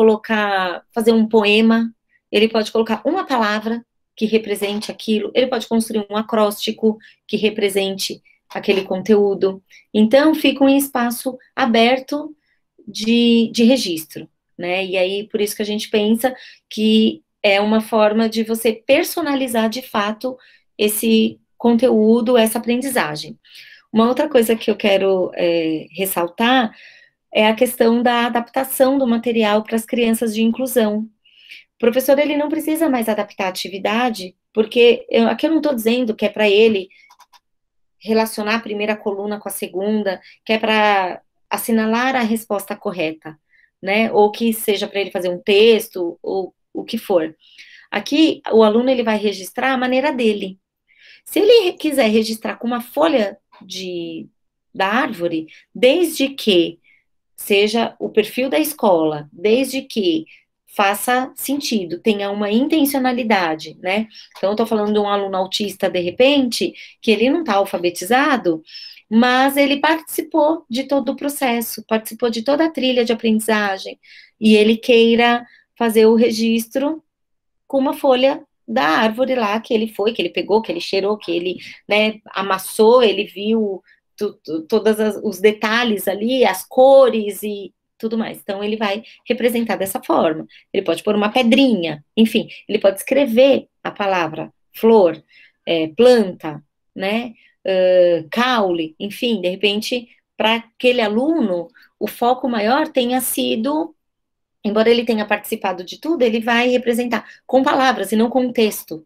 fazer um poema, ele pode colocar uma palavra que represente aquilo, ele pode construir um acróstico que represente aquele conteúdo. Então, fica um espaço aberto de registro, né? E aí, por isso que a gente pensa que é uma forma de você personalizar de fato esse conteúdo, essa aprendizagem. Uma outra coisa que eu quero ressaltar é a questão da adaptação do material para as crianças de inclusão. O professor, ele não precisa mais adaptar a atividade, porque aqui eu não estou dizendo que é para ele relacionar a primeira coluna com a segunda, que é para assinalar a resposta correta, né? Ou que seja para ele fazer um texto, ou o que for. Aqui, o aluno ele vai registrar a maneira dele. Se ele quiser registrar com uma folha da árvore, desde que seja o perfil da escola, desde que faça sentido, tenha uma intencionalidade, né? Então, eu estou falando de um aluno autista, de repente, que ele não está alfabetizado, mas ele participou de todo o processo, participou de toda a trilha de aprendizagem, e ele queira fazer o registro com uma folha da árvore lá que ele foi, que ele pegou, que ele cheirou, que ele, né, amassou, ele viu todos os detalhes ali, as cores e tudo mais. Então, ele vai representar dessa forma. Ele pode pôr uma pedrinha, enfim, ele pode escrever a palavra flor, planta, né, caule, enfim, de repente, para aquele aluno, o foco maior tenha sido, embora ele tenha participado de tudo, ele vai representar com palavras e não com texto.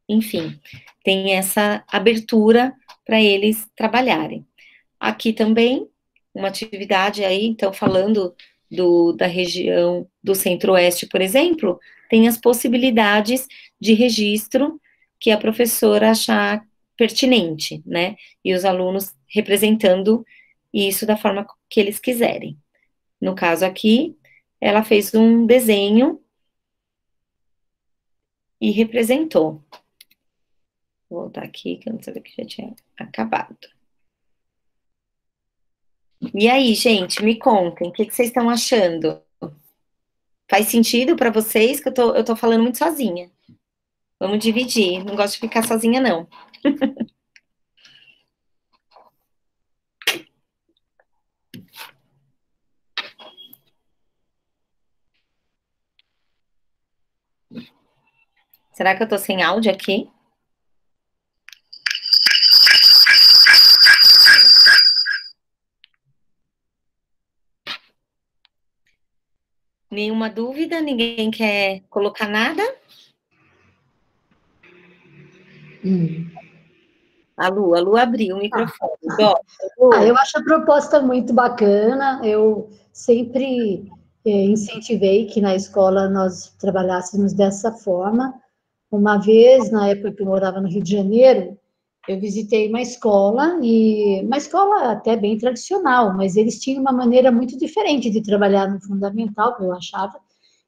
Enfim, tem essa abertura para eles trabalharem. Aqui também, uma atividade aí, então, falando da região do Centro-Oeste, por exemplo, tem as possibilidades de registro que a professora achar pertinente, né? E os alunos representando isso da forma que eles quiserem. No caso aqui, ela fez um desenho e representou. Vou voltar aqui, que eu não sabia que já tinha acabado. E aí, gente, me contem, o que vocês estão achando? Faz sentido para vocês que eu tô falando muito sozinha? Vamos dividir, não gosto de ficar sozinha, não. Será que eu tô sem áudio aqui? Nenhuma dúvida? Ninguém quer colocar nada? A Lu abriu o microfone. Eu acho a proposta muito bacana. Eu sempre incentivei que na escola nós trabalhássemos dessa forma. Uma vez, na época que eu morava no Rio de Janeiro, eu visitei uma escola até bem tradicional, mas eles tinham uma maneira muito diferente de trabalhar no fundamental, que eu achava.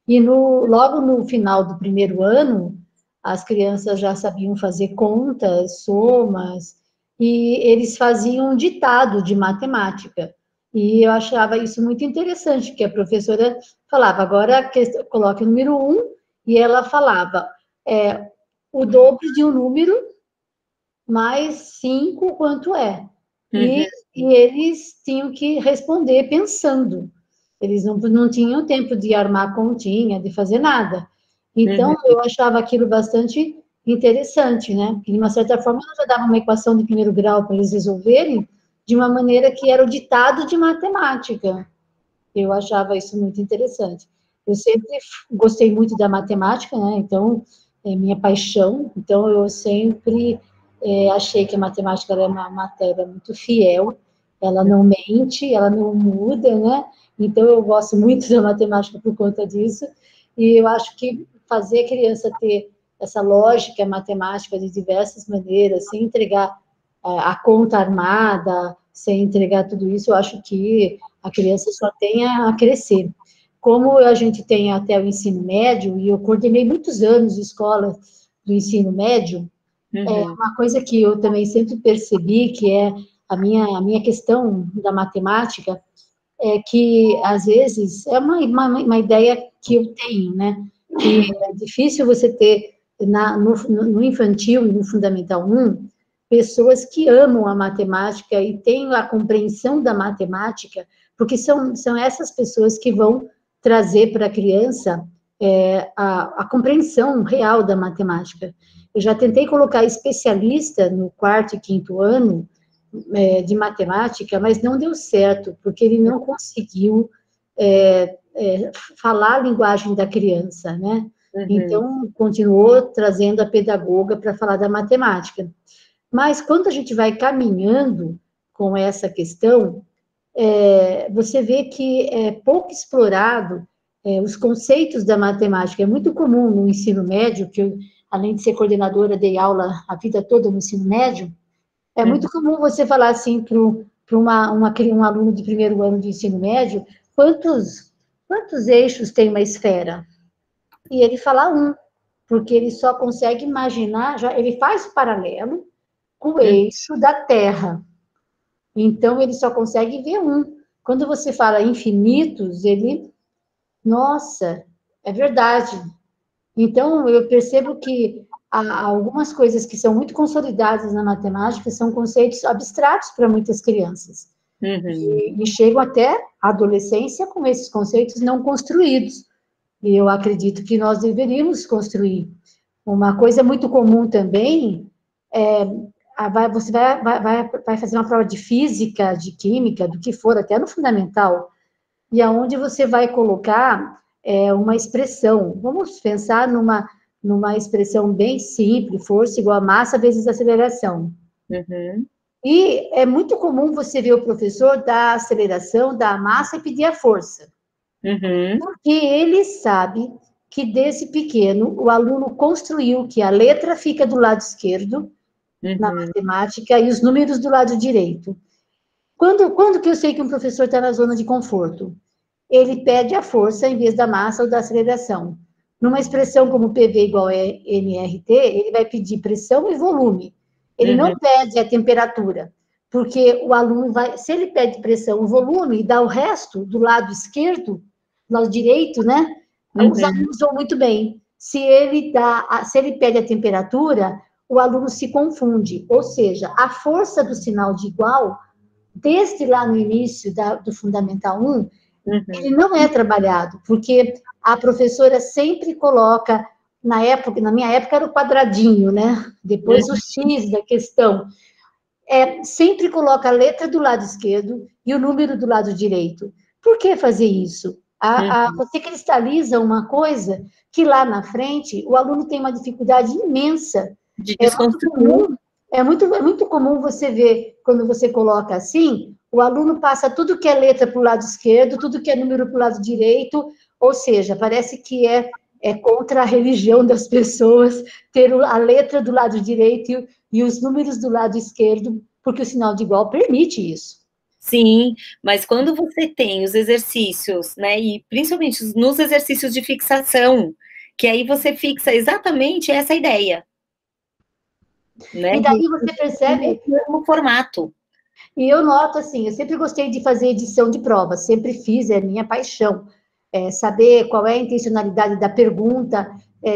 E logo no final do primeiro ano, as crianças já sabiam fazer contas, somas, e eles faziam um ditado de matemática. E eu achava isso muito interessante, porque a professora falava, agora coloque o número 1, e ela falava, o dobro de um número mais 5, quanto é? E eles tinham que responder pensando. Eles não tinham tempo de armar continha, de fazer nada. Então, eu achava aquilo bastante interessante, né? Porque, de uma certa forma, ela já dava uma equação de primeiro grau para eles resolverem de uma maneira que era o ditado de matemática. Eu achava isso muito interessante. Eu sempre gostei muito da matemática, né? Então, é minha paixão. Então, eu sempre achei que a matemática era uma matéria muito fiel. Ela não mente, ela não muda, né? Então, eu gosto muito da matemática por conta disso. E eu acho que fazer a criança ter essa lógica matemática de diversas maneiras, sem entregar a conta armada, sem entregar tudo isso, eu acho que a criança só tem a crescer. Como a gente tem até o ensino médio, e eu coordenei muitos anos de escola do ensino médio, uma coisa que eu também sempre percebi, que é a minha questão da matemática, é que, às vezes, é uma ideia que eu tenho, né? Que é difícil você ter no infantil e no Fundamental 1 pessoas que amam a matemática e têm a compreensão da matemática, porque são essas pessoas que vão trazer para a criança a compreensão real da matemática. Eu já tentei colocar especialista no 4º e 5º ano de matemática, mas não deu certo, porque ele não conseguiu falar a linguagem da criança, né? Então, continuou trazendo a pedagoga para falar da matemática. Mas, quando a gente vai caminhando com essa questão, você vê que é pouco explorado os conceitos da matemática. É muito comum no ensino médio, que eu, além de ser coordenadora, dei aula a vida toda no ensino médio, é muito comum você falar assim para um aluno de primeiro ano de ensino médio, quantos eixos tem uma esfera? E ele fala 1, porque ele só consegue imaginar, ele faz o paralelo com o eixo da Terra. Então, ele só consegue ver 1. Quando você fala infinitos, nossa, é verdade. Então, eu percebo que há algumas coisas que são muito consolidadas na matemática são conceitos abstratos para muitas crianças. E chegam até a adolescência com esses conceitos não construídos. E eu acredito que nós deveríamos construir. Uma coisa muito comum também você vai fazer uma prova de física, de química, do que for, até no fundamental, e aonde você vai colocar uma expressão. Vamos pensar numa expressão bem simples, força igual a massa vezes aceleração. E é muito comum você ver o professor dar a aceleração, dar a massa e pedir a força. Porque ele sabe que, desde pequeno, o aluno construiu que a letra fica do lado esquerdo, na matemática, e os números do lado direito. Quando que eu sei que um professor está na zona de conforto? Ele pede a força em vez da massa ou da aceleração. Numa expressão como PV igual a nRT, ele vai pedir pressão e volume. Ele não pede a temperatura, porque o aluno se ele pede pressão e volume e dá o resto do lado esquerdo, do lado direito, né? Os alunos vão muito bem. Se ele pede a temperatura, o aluno se confunde. Ou seja, a força do sinal de igual, desde lá no início do Fundamental 1, ele não é trabalhado, porque a professora sempre coloca, na minha época era o quadradinho, né? Depois o X da questão. Sempre coloca a letra do lado esquerdo e o número do lado direito. Por que fazer isso? Você cristaliza uma coisa que lá na frente o aluno tem uma dificuldade imensa. De desconstruir. É muito comum você ver, quando você coloca assim, o aluno passa tudo que é letra para o lado esquerdo, tudo que é número para o lado direito, ou seja, parece que é contra a religião das pessoas ter a letra do lado direito e os números do lado esquerdo, porque o sinal de igual permite isso. Sim, mas quando você tem os exercícios, né, e principalmente nos exercícios de fixação, que aí você fixa exatamente essa ideia, né? E daí você percebe o formato. E eu noto assim, eu sempre gostei de fazer edição de provas, sempre fiz, é minha paixão. Saber qual é a intencionalidade da pergunta,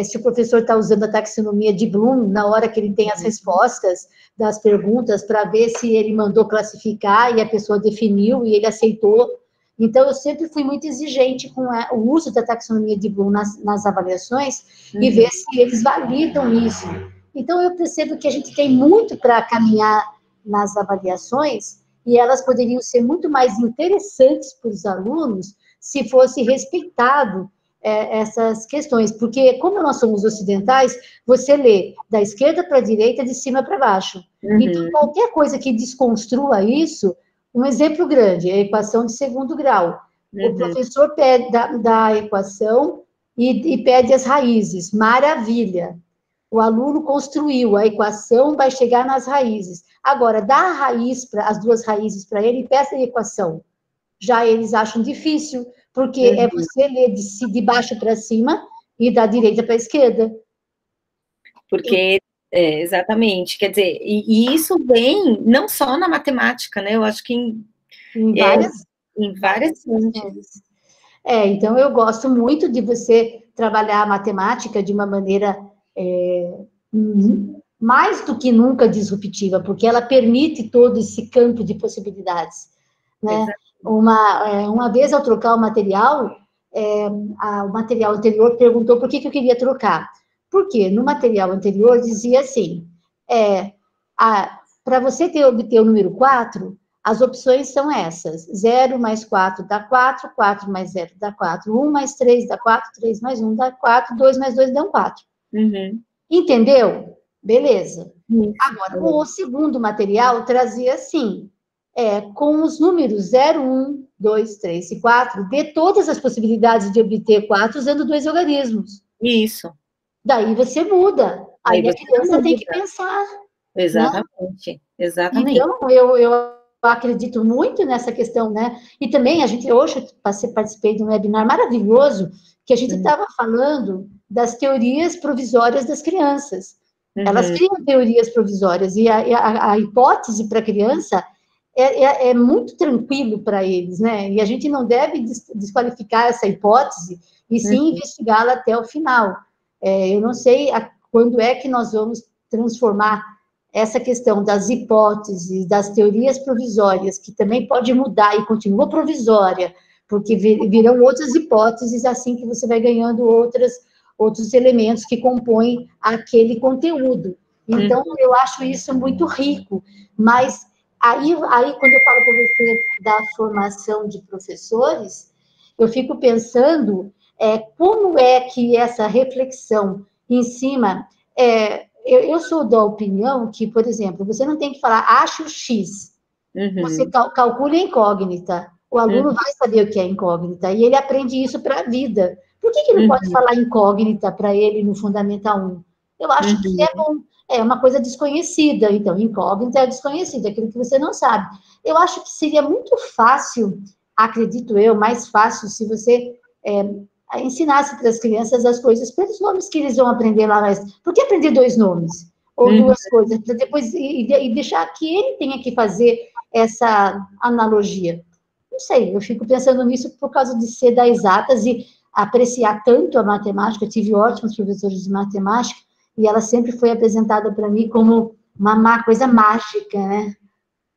se o professor está usando a taxonomia de Bloom na hora que ele tem as respostas das perguntas, para ver se ele mandou classificar e a pessoa definiu e ele aceitou. Então, eu sempre fui muito exigente com o uso da taxonomia de Bloom nas avaliações e ver se eles validam isso. Então, eu percebo que a gente tem muito para caminhar nas avaliações e elas poderiam ser muito mais interessantes para os alunos se fosse respeitado essas questões, porque como nós somos ocidentais, você lê da esquerda para a direita, de cima para baixo. Então, qualquer coisa que desconstrua isso, um exemplo grande, a equação de segundo grau. O professor pede da equação e pede as raízes, maravilha. O aluno construiu a equação, vai chegar nas raízes. Agora, dá a raiz, as duas raízes para ele e peça a equação. Já eles acham difícil, porque é você ler de baixo para cima e da direita para a esquerda. Porque, exatamente, quer dizer, e isso vem não só na matemática, né? Eu acho que em várias fontes. Então eu gosto muito de você trabalhar a matemática de uma maneira mais do que nunca disruptiva, porque ela permite todo esse campo de possibilidades, né? Uma vez, ao trocar o material anterior perguntou por que eu queria trocar. Porque no material anterior dizia assim, para você obter o número 4, as opções são essas, 0 mais 4 dá 4, 4 mais 0 dá 4, 1 mais 3 dá 4, 3 mais 1 dá 4, 2 mais 2 dá 4. Entendeu? Beleza. Agora, o segundo material trazia assim, com os números 0, 1, 2, 3 e 4, dê todas as possibilidades de obter 4 usando 2 logaritmos. Isso. Daí você muda. Aí a criança tem que pensar. Exatamente, né? Exatamente. Então, eu acredito muito nessa questão, né? E também, hoje participei de um webinar maravilhoso, que a gente estava falando das teorias provisórias das crianças. Elas criam teorias provisórias, e a hipótese para a criança é muito tranquilo para eles, né? E a gente não deve desqualificar essa hipótese, e sim investigá-la até o final. Eu não sei quando é que nós vamos transformar essa questão das hipóteses, das teorias provisórias, que também pode mudar e continua provisória, porque virão outras hipóteses, assim que você vai ganhando outros elementos que compõem aquele conteúdo. Então, eu acho isso muito rico, mas aí quando eu falo para você da formação de professores, eu fico pensando como é que essa reflexão em cima... Eu sou da opinião que, por exemplo, você não tem que falar, ache o X. Você calcule a incógnita. O aluno vai saber o que é incógnita, e ele aprende isso para a vida. Por que não pode falar incógnita para ele no Fundamental 1? Eu acho que é bom. É uma coisa desconhecida. Então, incógnita é desconhecida, aquilo que você não sabe. Eu acho que seria muito fácil, acredito eu, mais fácil se você... ensinasse para as crianças as coisas pelos nomes que eles vão aprender lá. Por que aprender 2 nomes? Ou 2 coisas? Para depois e deixar que ele tenha que fazer essa analogia. Não sei, eu fico pensando nisso por causa de ser das exatas e apreciar tanto a matemática. Eu tive ótimos professores de matemática e ela sempre foi apresentada para mim como uma coisa mágica, né?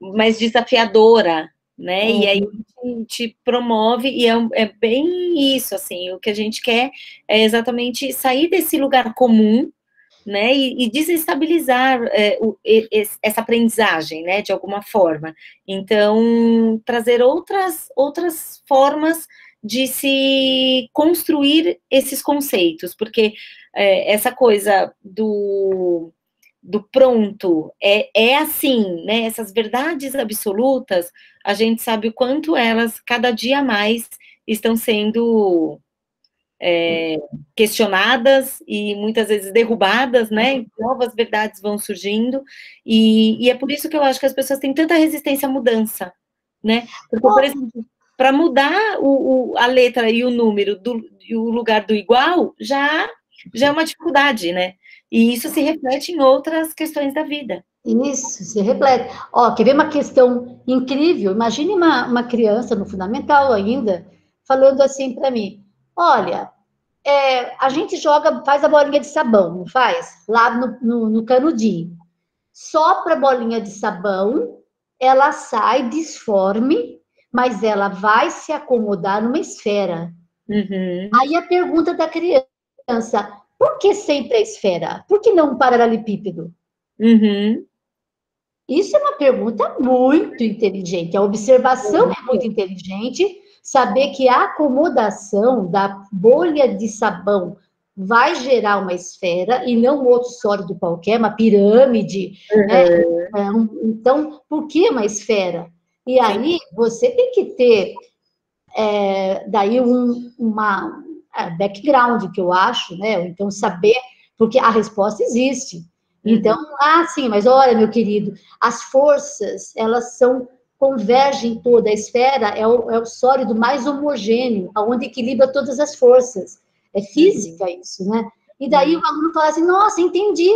Mas desafiadora, né? E aí a gente promove, e é bem isso, assim, o que a gente quer é exatamente sair desse lugar comum, né, e desestabilizar essa aprendizagem, né, de alguma forma. Então, trazer outras formas de se construir esses conceitos, porque essa coisa do pronto é assim, né? Essas verdades absolutas, a gente sabe o quanto elas, cada dia mais, estão sendo questionadas e muitas vezes derrubadas, né? Novas verdades vão surgindo, e é por isso que eu acho que as pessoas têm tanta resistência à mudança, né? Porque, por exemplo, para mudar a letra e o número e o lugar do igual, já é uma dificuldade, né? E isso se reflete em outras questões da vida. Isso, se reflete. Ó, quer ver uma questão incrível? Imagine uma criança no fundamental ainda, falando assim para mim, olha, a gente faz a bolinha de sabão, não faz? Lá no canudinho. Sopra a bolinha de sabão, ela sai disforme, mas ela vai se acomodar numa esfera. Uhum. Aí a pergunta da criança, por que sempre a esfera? Por que não um paralelepípedo? Uhum. Isso é uma pergunta muito inteligente. A observação é muito inteligente. Saber que a acomodação da bolha de sabão vai gerar uma esfera e não outro sólido qualquer, uma pirâmide. Uhum. Né? Então, por que uma esfera? E aí, você tem que ter daí uma background, que eu acho, né? Ou então saber, porque a resposta existe. Então, sim, mas olha, meu querido, as forças, elas convergem toda, a esfera é o sólido mais homogêneo, onde equilibra todas as forças. É física isso, né? E daí o aluno fala assim, nossa, entendi.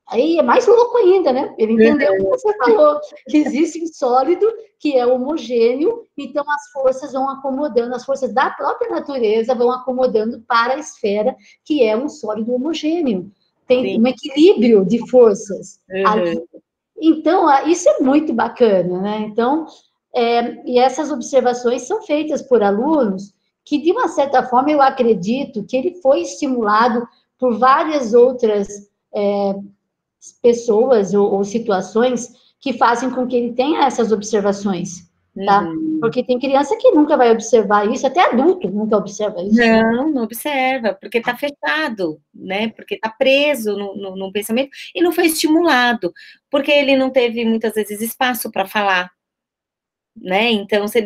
Aí é mais louco ainda, né? Ele entendeu o que você falou, que existe um sólido que é homogêneo, então as forças vão acomodando, as forças da própria natureza vão acomodando para a esfera, que é um sólido homogêneo. Tem um equilíbrio de forças ali. Então, isso é muito bacana, né? Então, e essas observações são feitas por alunos que, de uma certa forma, eu acredito que ele foi estimulado por várias outras pessoas ou situações que fazem com que ele tenha essas observações, tá? Porque tem criança que nunca vai observar isso, até adulto nunca observa isso. Não observa, porque está fechado, né? Porque está preso no pensamento e não foi estimulado, porque ele não teve, muitas vezes, espaço para falar, né? Então, se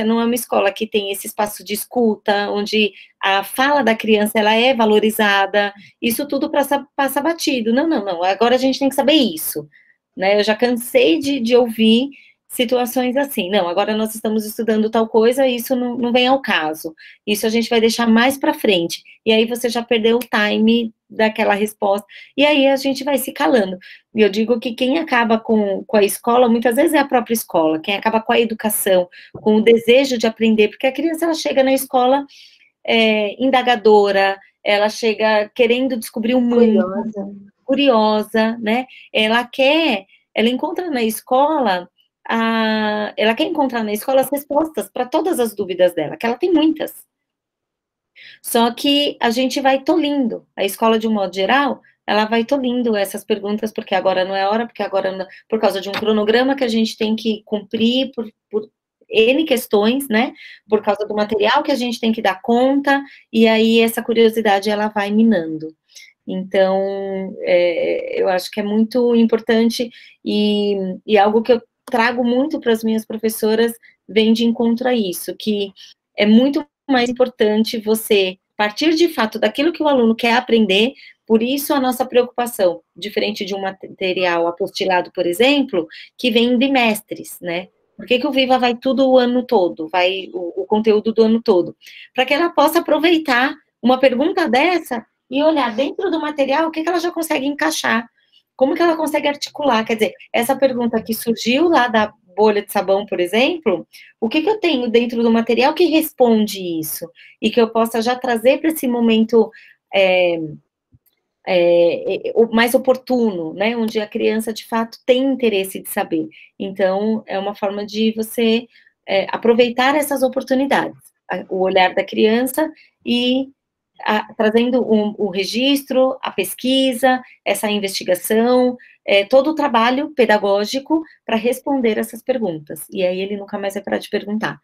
não é uma escola que tem esse espaço de escuta, onde a fala da criança ela é valorizada, isso tudo passa batido. Não, agora a gente tem que saber isso, né? Eu já cansei de ouvir situações assim, não, agora nós estamos estudando tal coisa, isso não vem ao caso, isso a gente vai deixar mais para frente, e aí você já perdeu o time daquela resposta, e aí a gente vai se calando. E eu digo que quem acaba com a escola, muitas vezes é a própria escola, quem acaba com a educação, com o desejo de aprender, porque a criança, ela chega na escola indagadora, ela chega querendo descobrir o mundo, curiosa, né? Ela encontra na escola, ela quer encontrar na escola as respostas para todas as dúvidas dela, que ela tem muitas. Só que a gente vai tolindo, a escola, de um modo geral, ela vai tolindo essas perguntas, porque agora não é hora, porque agora não, por causa de um cronograma que a gente tem que cumprir por N questões, né, por causa do material que a gente tem que dar conta, e aí essa curiosidade, ela vai minando. Então, eu acho que é muito importante, e algo que eu trago muito para as minhas professoras, vem de encontro a isso, que é muito mais importante você partir de fato daquilo que o aluno quer aprender, por isso a nossa preocupação, diferente de um material apostilado, por exemplo, que vem em bimestres, né? Por que o Viva vai tudo o ano todo, vai o conteúdo do ano todo? Para que ela possa aproveitar uma pergunta dessa e olhar dentro do material o que ela já consegue encaixar, como que ela consegue articular. Quer dizer, essa pergunta que surgiu lá da bolha de sabão, por exemplo, o que eu tenho dentro do material que responde isso? E que eu possa já trazer para esse momento mais oportuno, né? Onde a criança, de fato, tem interesse de saber. Então, é uma forma de você aproveitar essas oportunidades. O olhar da criança e trazendo o registro, a pesquisa, essa investigação, todo o trabalho pedagógico para responder essas perguntas. E aí ele nunca mais vai parar de perguntar,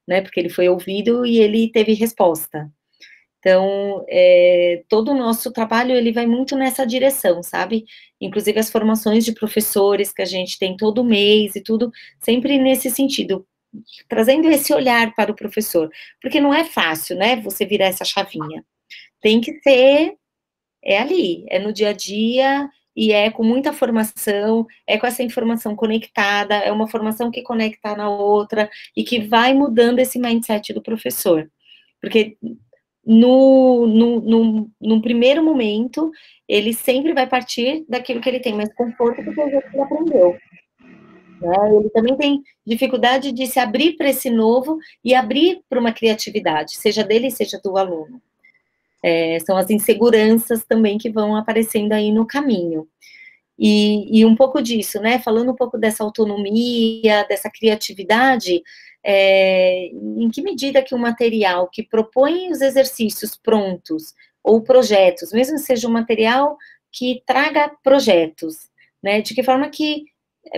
né? Porque ele foi ouvido e ele teve resposta. Então, todo o nosso trabalho, ele vai muito nessa direção, sabe? Inclusive as formações de professores que a gente tem todo mês e tudo, sempre nesse sentido, trazendo esse olhar para o professor, porque não é fácil, né, você virar essa chavinha. Tem que ser, ali, no dia a dia, e com muita formação, com essa informação conectada, é uma formação que conecta na outra, e que vai mudando esse mindset do professor. Porque num primeiro momento, ele sempre vai partir daquilo que ele tem mais conforto, porque é o que ele aprendeu. Né? Ele também tem dificuldade de se abrir para esse novo e abrir para uma criatividade, seja dele, seja do aluno. São as inseguranças também que vão aparecendo aí no caminho. E um pouco disso, né? Falando um pouco dessa autonomia, dessa criatividade, em que medida que um material que propõe os exercícios prontos, ou projetos, mesmo que seja um material que traga projetos, né? De que forma que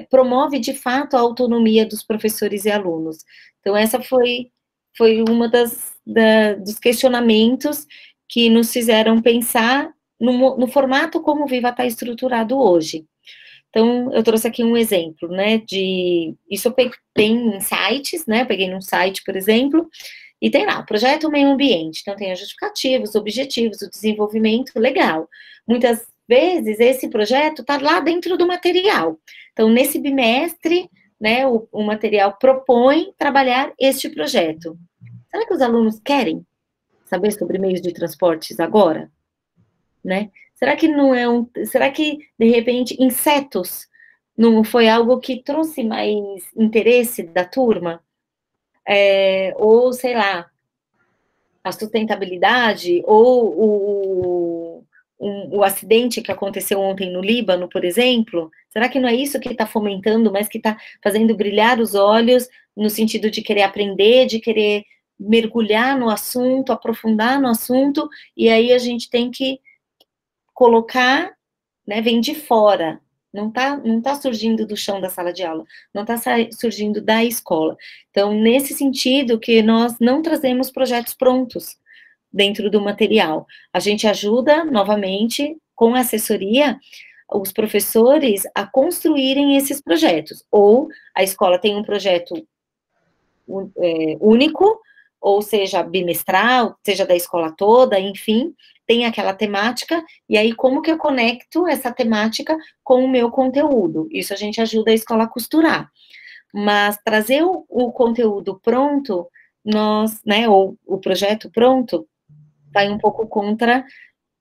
promove, de fato, a autonomia dos professores e alunos. Então, essa foi uma dos questionamentos que nos fizeram pensar no formato como o Viva está estruturado hoje. Então, eu trouxe aqui um exemplo, né, isso eu tem em sites, né, peguei num site, por exemplo, e tem lá, projeto meio ambiente, então tem a justificativa, os objetivos, o desenvolvimento, legal. Muitas vezes, esse projeto está lá dentro do material. Então, nesse bimestre, né, o material propõe trabalhar este projeto. Será que os alunos querem saber sobre meios de transportes agora? Né? Será que não será que, de repente, insetos não foi algo que trouxe mais interesse da turma? Ou, sei lá, a sustentabilidade, ou o acidente que aconteceu ontem no Líbano, por exemplo, será que não é isso que está fomentando, mas que está fazendo brilhar os olhos, no sentido de querer aprender, de querer mergulhar no assunto, aprofundar no assunto, e aí a gente tem que colocar, né, vem de fora, não tá surgindo do chão da sala de aula, não está surgindo da escola. Então, nesse sentido que nós não trazemos projetos prontos dentro do material. A gente ajuda, novamente, com a assessoria, os professores a construírem esses projetos. Ou a escola tem um projeto único, ou seja, bimestral, seja da escola toda, enfim, tem aquela temática, e aí como que eu conecto essa temática com o meu conteúdo? Isso a gente ajuda a escola a costurar. Mas trazer o conteúdo pronto, né, ou o projeto pronto, vai um pouco contra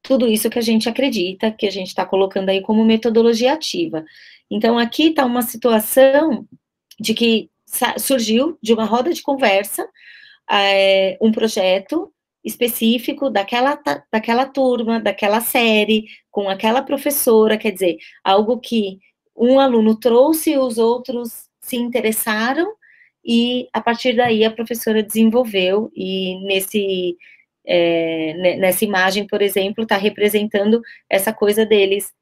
tudo isso que a gente acredita, que a gente está colocando aí como metodologia ativa. Então, aqui está uma situação de que surgiu de uma roda de conversa, um projeto específico daquela turma, daquela série, com aquela professora, quer dizer, algo que um aluno trouxe e os outros se interessaram, e a partir daí a professora desenvolveu, e nessa imagem, por exemplo, está representando essa coisa deles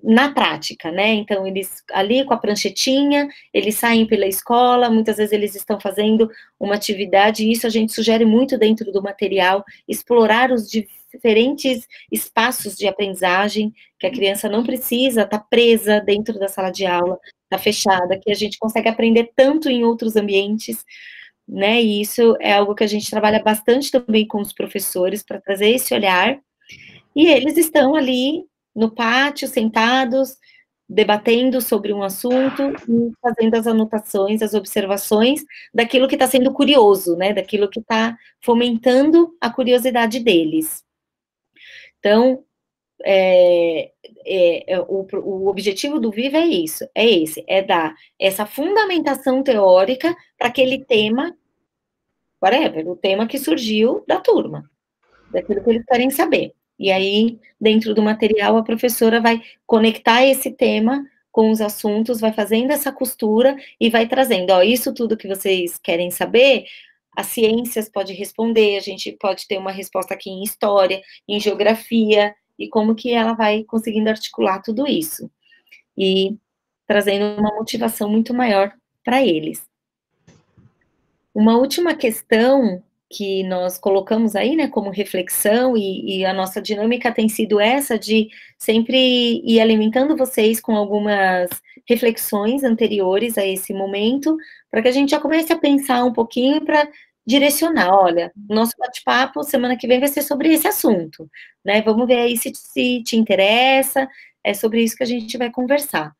na prática, né? Então, eles ali com a pranchetinha, eles saem pela escola, muitas vezes eles estão fazendo uma atividade, e isso a gente sugere muito dentro do material, explorar os diferentes espaços de aprendizagem, que a criança não precisa estar presa dentro da sala de aula, está fechada, que a gente consegue aprender tanto em outros ambientes, né? E isso é algo que a gente trabalha bastante também com os professores, para trazer esse olhar, e eles estão ali no pátio, sentados, debatendo sobre um assunto e fazendo as anotações, as observações daquilo que está sendo curioso, né? Daquilo que está fomentando a curiosidade deles. Então, o objetivo do Viva é isso, é dar essa fundamentação teórica para aquele tema, whatever, o tema que surgiu da turma, daquilo que eles querem saber. E aí, dentro do material, a professora vai conectar esse tema com os assuntos, vai fazendo essa costura e vai trazendo, ó, isso tudo que vocês querem saber, as ciências pode responder, a gente pode ter uma resposta aqui em história, em geografia, e como que ela vai conseguindo articular tudo isso. E trazendo uma motivação muito maior para eles. Uma última questão que nós colocamos aí, né, como reflexão, e a nossa dinâmica tem sido essa de sempre ir alimentando vocês com algumas reflexões anteriores a esse momento, para que a gente já comece a pensar um pouquinho para direcionar, olha, nosso bate-papo semana que vem vai ser sobre esse assunto, né, vamos ver aí se te interessa, é sobre isso que a gente vai conversar.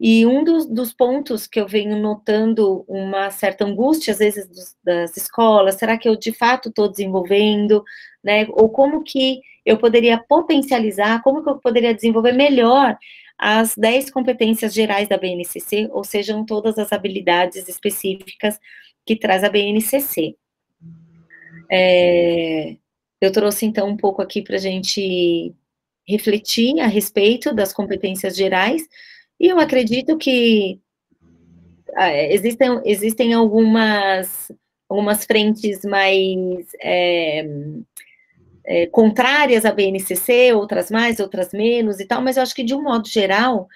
E um dos pontos que eu venho notando uma certa angústia, às vezes, das escolas, será que eu, de fato, estou desenvolvendo, né, ou como que eu poderia potencializar, como que eu poderia desenvolver melhor as 10 competências gerais da BNCC, ou sejam, todas as habilidades específicas que traz a BNCC. Eu trouxe, então, um pouco aqui para a gente refletir a respeito das competências gerais, e eu acredito que existem algumas frentes mais contrárias à BNCC, outras mais, outras menos e tal, mas eu acho que, de um modo geral,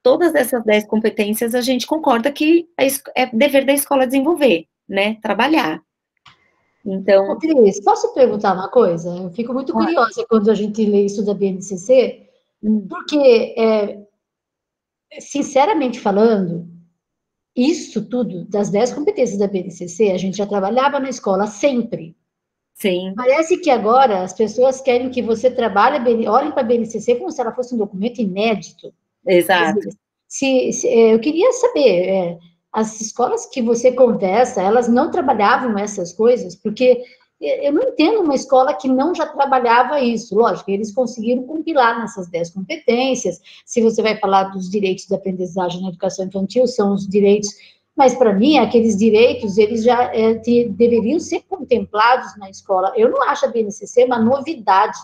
todas essas 10 competências a gente concorda que é dever da escola desenvolver, né, trabalhar. Então... Cris, posso perguntar uma coisa? Eu fico muito curiosa quando a gente lê isso da BNCC, porque, sinceramente falando, isso tudo, das 10 competências da BNCC, a gente já trabalhava na escola sempre. Sim. Parece que agora as pessoas querem que você trabalhe, olhem para a BNCC como se ela fosse um documento inédito. Exato. Eu queria saber, as escolas que você conversa, elas não trabalhavam essas coisas? Porque eu não entendo uma escola que não já trabalhava isso. Lógico, eles conseguiram compilar nessas 10 competências. Se você vai falar dos direitos da aprendizagem na educação infantil, são os direitos... Mas, para mim, aqueles direitos, eles já deveriam ser contemplados na escola. Eu não acho a BNCC uma novidade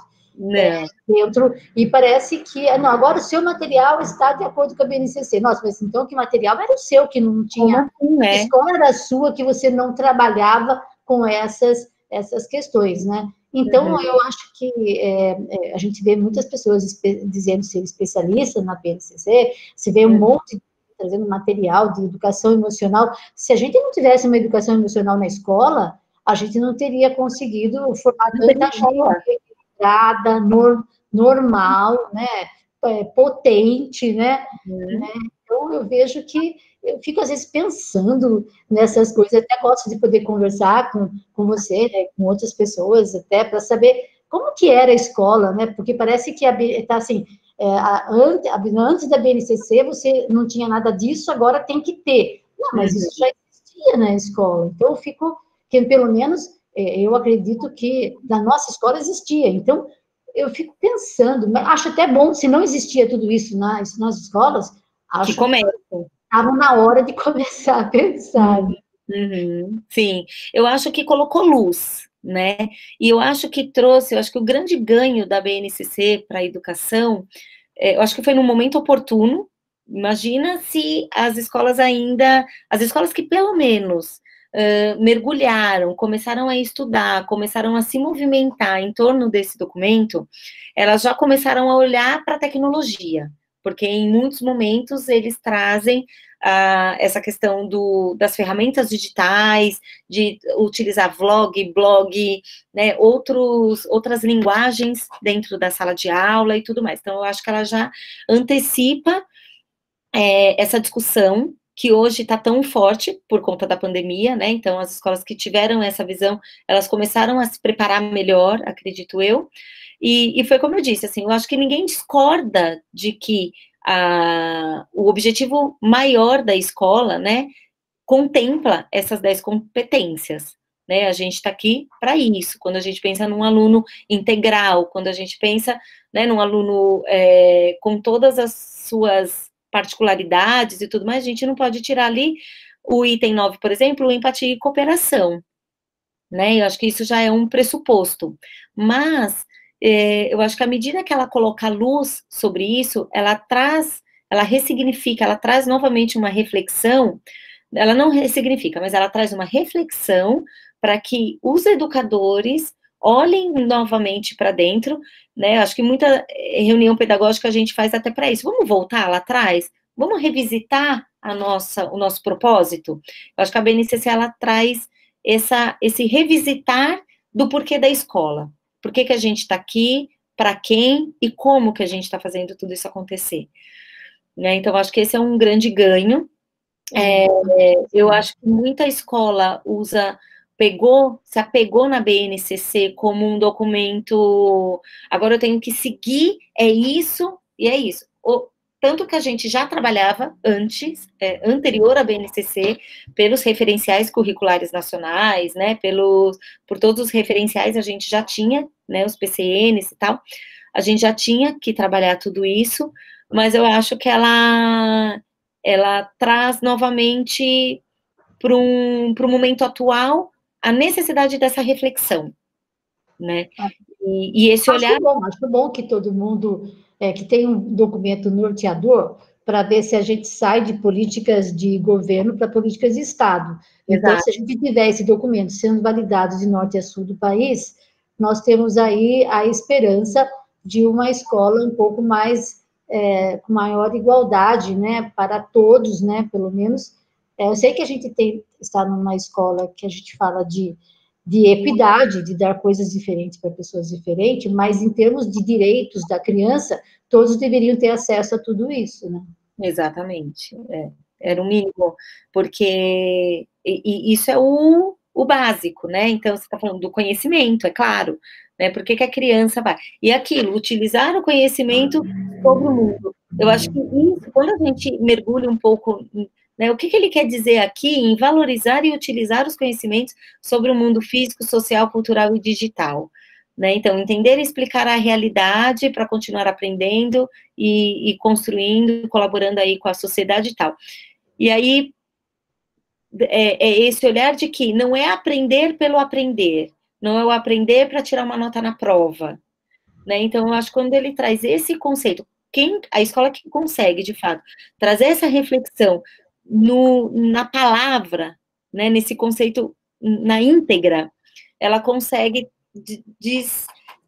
dentro, e parece que, não, agora o seu material está de acordo com a BNCC. Nossa, mas então que material era o seu, que não tinha... A escola era sua, que você não trabalhava com essas questões, né? Então, eu acho que a gente vê muitas pessoas dizendo ser especialista na BNCC, se vê um monte de trazendo material de educação emocional. Se a gente não tivesse uma educação emocional na escola, a gente não teria conseguido formar tanta gente equilibrada, normal, né? Potente, né? Então, eu vejo que eu fico, às vezes, pensando nessas coisas. Até gosto de poder conversar com você, né? Com outras pessoas, até para saber como que era a escola, né? Porque parece que está assim... antes da BNCC, você não tinha nada disso, agora tem que ter. Não, mas isso já existia na escola. Então, que pelo menos, eu acredito que na nossa escola existia. Então, eu fico pensando, acho até bom, se não existia tudo isso nas escolas, acho que estava na hora de começar a pensar. Sim, eu acho que colocou luz, né? E eu acho que o grande ganho da BNCC para a educação, eu acho que foi num momento oportuno. Imagina se as escolas que pelo menos mergulharam, começaram a estudar, começaram a se movimentar em torno desse documento, elas já começaram a olhar para a tecnologia, porque em muitos momentos eles trazem essa questão das ferramentas digitais, de utilizar vlog, blog, né, outras linguagens dentro da sala de aula e tudo mais. Então, eu acho que ela já antecipa essa discussão, que hoje está tão forte por conta da pandemia, né? Então, as escolas que tiveram essa visão, elas começaram a se preparar melhor, acredito eu. E foi como eu disse, assim, eu acho que ninguém discorda de que o objetivo maior da escola, né, contempla essas 10 competências, né? A gente está aqui para isso. Quando a gente pensa num aluno integral, quando a gente pensa, né, num aluno com todas as suas particularidades e tudo mais, a gente não pode tirar ali o item 9, por exemplo, empatia e cooperação, né? Eu acho que isso já é um pressuposto. Mas eu acho que à medida que ela coloca luz sobre isso, ela ressignifica, ela traz novamente uma reflexão. Ela não ressignifica, mas ela traz uma reflexão para que os educadores olhem novamente para dentro, né? Acho que muita reunião pedagógica a gente faz até para isso. Vamos voltar lá atrás? Vamos revisitar o nosso propósito? Eu acho que a BNCC, ela traz esse revisitar do porquê da escola. Por que a gente está aqui, para quem e como que a gente está fazendo tudo isso acontecer. Né? Então, acho que esse é um grande ganho. Eu acho que muita escola se apegou na BNCC como um documento, agora eu tenho que seguir, é isso, e é isso. Tanto que a gente já trabalhava antes, anterior à BNCC, pelos referenciais curriculares nacionais, né, por todos os referenciais a gente já tinha, né, os PCNs e tal, a gente já tinha que trabalhar tudo isso, mas eu acho que ela traz novamente para o momento atual a necessidade dessa reflexão, né? E esse olhar... Acho bom que todo mundo que tem um documento norteador para ver se a gente sai de políticas de governo para políticas de Estado. Então, se a gente tiver esse documento sendo validado de norte a sul do país, nós temos aí a esperança de uma escola um pouco mais, com maior igualdade, né, para todos, né, pelo menos. Eu sei que a gente está numa escola que a gente fala de equidade, de dar coisas diferentes para pessoas diferentes, mas em termos de direitos da criança, todos deveriam ter acesso a tudo isso, né? Exatamente, era o mínimo, porque isso é o básico, né? Então, você está falando do conhecimento, é claro, né? Por que a criança vai? E aquilo, utilizar o conhecimento sobre o mundo. Eu acho que isso, quando a gente mergulha um pouco, né, o que ele quer dizer aqui em valorizar e utilizar os conhecimentos sobre o mundo físico, social, cultural e digital, né? Então, entender e explicar a realidade para continuar aprendendo e construindo, colaborando aí com a sociedade e tal. E aí, esse olhar de que não é aprender pelo aprender, não é o aprender para tirar uma nota na prova, né? Então, eu acho que quando ele traz esse conceito, a escola que consegue, de fato, trazer essa reflexão na palavra, né, nesse conceito na íntegra, ela consegue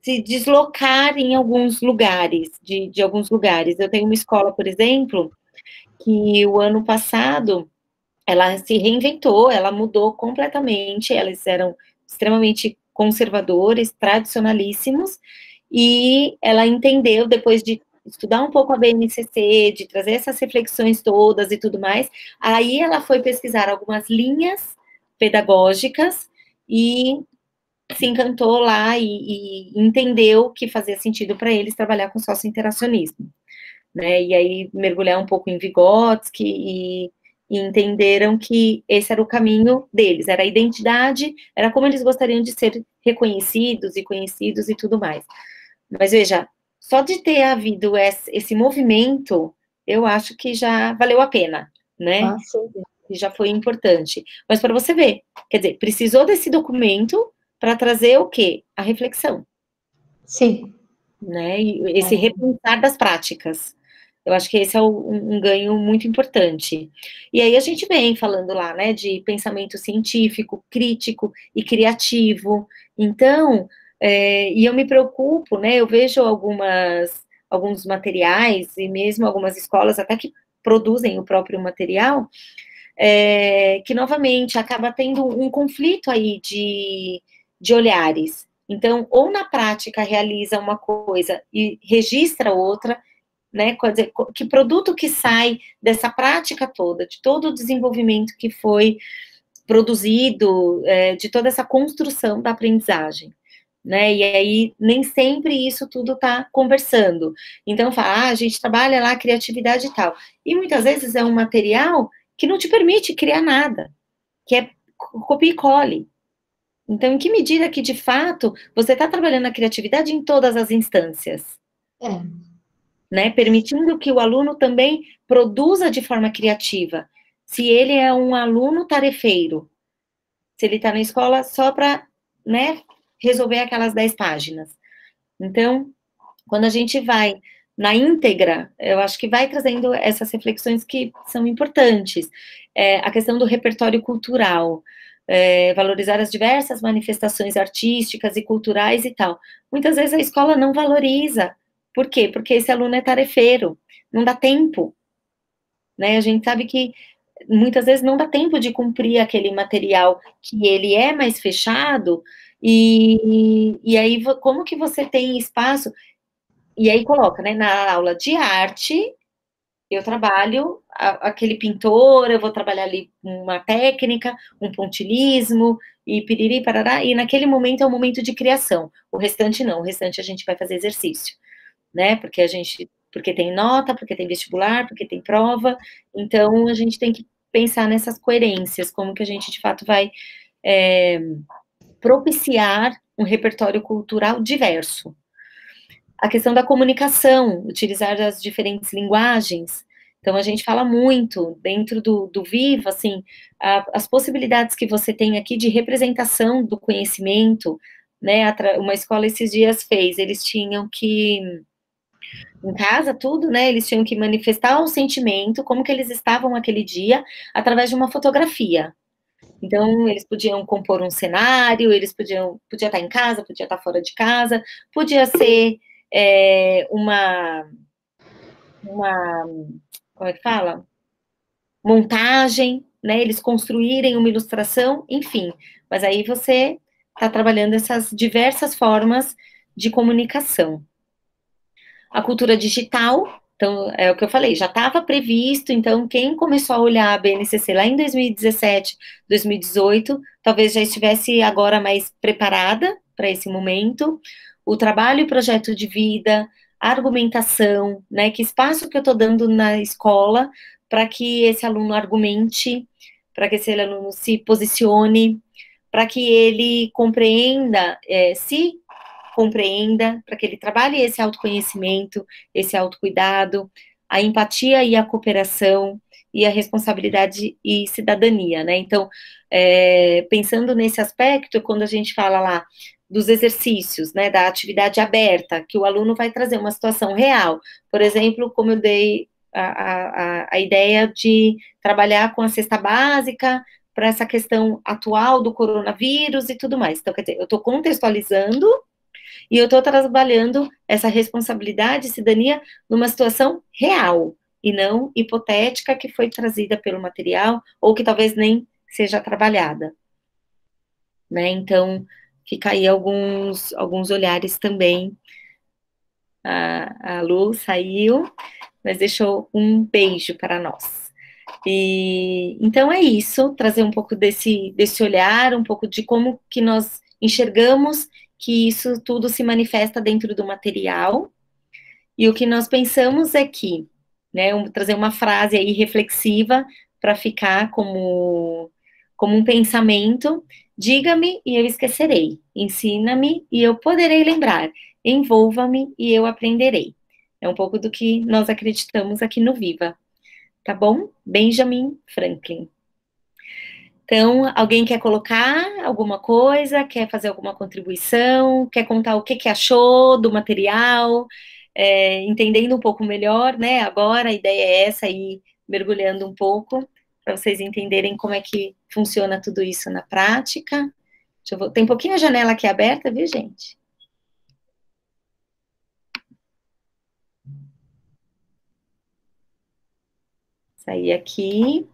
se deslocar em alguns lugares, de alguns lugares. Eu tenho uma escola, por exemplo, que o ano passado, ela se reinventou, ela mudou completamente, eles eram extremamente conservadores, tradicionalíssimos, e ela entendeu, depois de estudar um pouco a BNCC, de trazer essas reflexões todas e tudo mais, aí ela foi pesquisar algumas linhas pedagógicas e se encantou lá e entendeu que fazia sentido para eles trabalhar com socio-interacionismo, né? E aí mergulhar um pouco em Vygotsky e entenderam que esse era o caminho deles, era a identidade, era como eles gostariam de ser reconhecidos e conhecidos e tudo mais. Mas veja, só de ter havido esse movimento, eu acho que já valeu a pena, né? E já foi importante. Mas para você ver, quer dizer, precisou desse documento para trazer o quê? A reflexão. Sim. Né? E esse repensar das práticas. Eu acho que esse é um ganho muito importante. E aí a gente vem falando lá, né, de pensamento científico, crítico e criativo. Então, e eu me preocupo, né, eu vejo alguns materiais, e mesmo algumas escolas até que produzem o próprio material, que novamente acaba tendo um conflito aí de olhares. Então, ou na prática realiza uma coisa e registra outra, né? Quer dizer, que produto que sai dessa prática toda, de todo o desenvolvimento que foi produzido, de toda essa construção da aprendizagem, né? E aí, nem sempre isso tudo está conversando. Então, fala, a gente trabalha lá a criatividade e tal. E muitas vezes é um material que não te permite criar nada, que é copia e cole. Então, em que medida que, de fato, você está trabalhando a criatividade em todas as instâncias? Né? Permitindo que o aluno também produza de forma criativa. Se ele é um aluno tarefeiro, se ele está na escola só para, né, resolver aquelas 10 páginas. Então, quando a gente vai na íntegra, eu acho que vai trazendo essas reflexões que são importantes. A questão do repertório cultural. valorizar as diversas manifestações artísticas e culturais e tal. Muitas vezes a escola não valoriza. Por quê? Porque esse aluno é tarefeiro, não dá tempo, né? A gente sabe que muitas vezes não dá tempo de cumprir aquele material que ele é mais fechado, e aí como que você tem espaço? E aí coloca, né, na aula de arte, eu trabalho aquele pintor, eu vou trabalhar ali uma técnica, um pontilhismo, e piriri, parará, e naquele momento é o momento de criação. O restante não, o restante a gente vai fazer exercício, né? Porque tem nota, porque tem vestibular, porque tem prova, então a gente tem que pensar nessas coerências, como que a gente de fato vai propiciar um repertório cultural diverso. A questão da comunicação, utilizar as diferentes linguagens. Então, a gente fala muito dentro do Viva, assim, as possibilidades que você tem aqui de representação do conhecimento, né? Uma escola esses dias fez, eles tinham que, em casa, tudo, né? Eles tinham que manifestar o sentimento, como que eles estavam aquele dia, através de uma fotografia. Então, eles podiam compor um cenário, podia estar em casa, podia estar fora de casa, podia ser uma, como é que fala? Montagem, né? Eles construírem uma ilustração, enfim. Mas aí você está trabalhando essas diversas formas de comunicação. A cultura digital, então, é o que eu falei, já estava previsto, então, quem começou a olhar a BNCC lá em 2017, 2018, talvez já estivesse agora mais preparada para esse momento. O trabalho e projeto de vida, a argumentação, né, que espaço que eu estou dando na escola para que esse aluno argumente, para que esse aluno se posicione, para que ele compreenda, para que ele trabalhe esse autoconhecimento, esse autocuidado, a empatia e a cooperação, e a responsabilidade e cidadania, né? Então, pensando nesse aspecto, quando a gente fala lá dos exercícios, né, da atividade aberta, que o aluno vai trazer uma situação real, por exemplo, como eu dei a ideia de trabalhar com a cesta básica para essa questão atual do coronavírus e tudo mais. Então, quer dizer, eu estou contextualizando e eu estou trabalhando essa responsabilidade e cidadania numa situação real, e não hipotética que foi trazida pelo material, ou que talvez nem seja trabalhada. Né? Então, fica aí alguns olhares também. A Lu saiu, mas deixou um beijo para nós. E, então é isso, trazer um pouco desse olhar, um pouco de como que nós enxergamos que isso tudo se manifesta dentro do material, e o que nós pensamos é que, né, trazer uma frase aí reflexiva para ficar como um pensamento: diga-me e eu esquecerei, ensina-me e eu poderei lembrar, envolva-me e eu aprenderei. É um pouco do que nós acreditamos aqui no Viva, tá bom? Benjamin Franklin. Então, alguém quer colocar alguma coisa, quer fazer alguma contribuição, quer contar o que achou do material, entendendo um pouco melhor, né? Agora a ideia é essa, aí mergulhando um pouco, para vocês entenderem como é que funciona tudo isso na prática. Tem um pouquinho a janela aqui aberta, viu, gente? Sair aqui.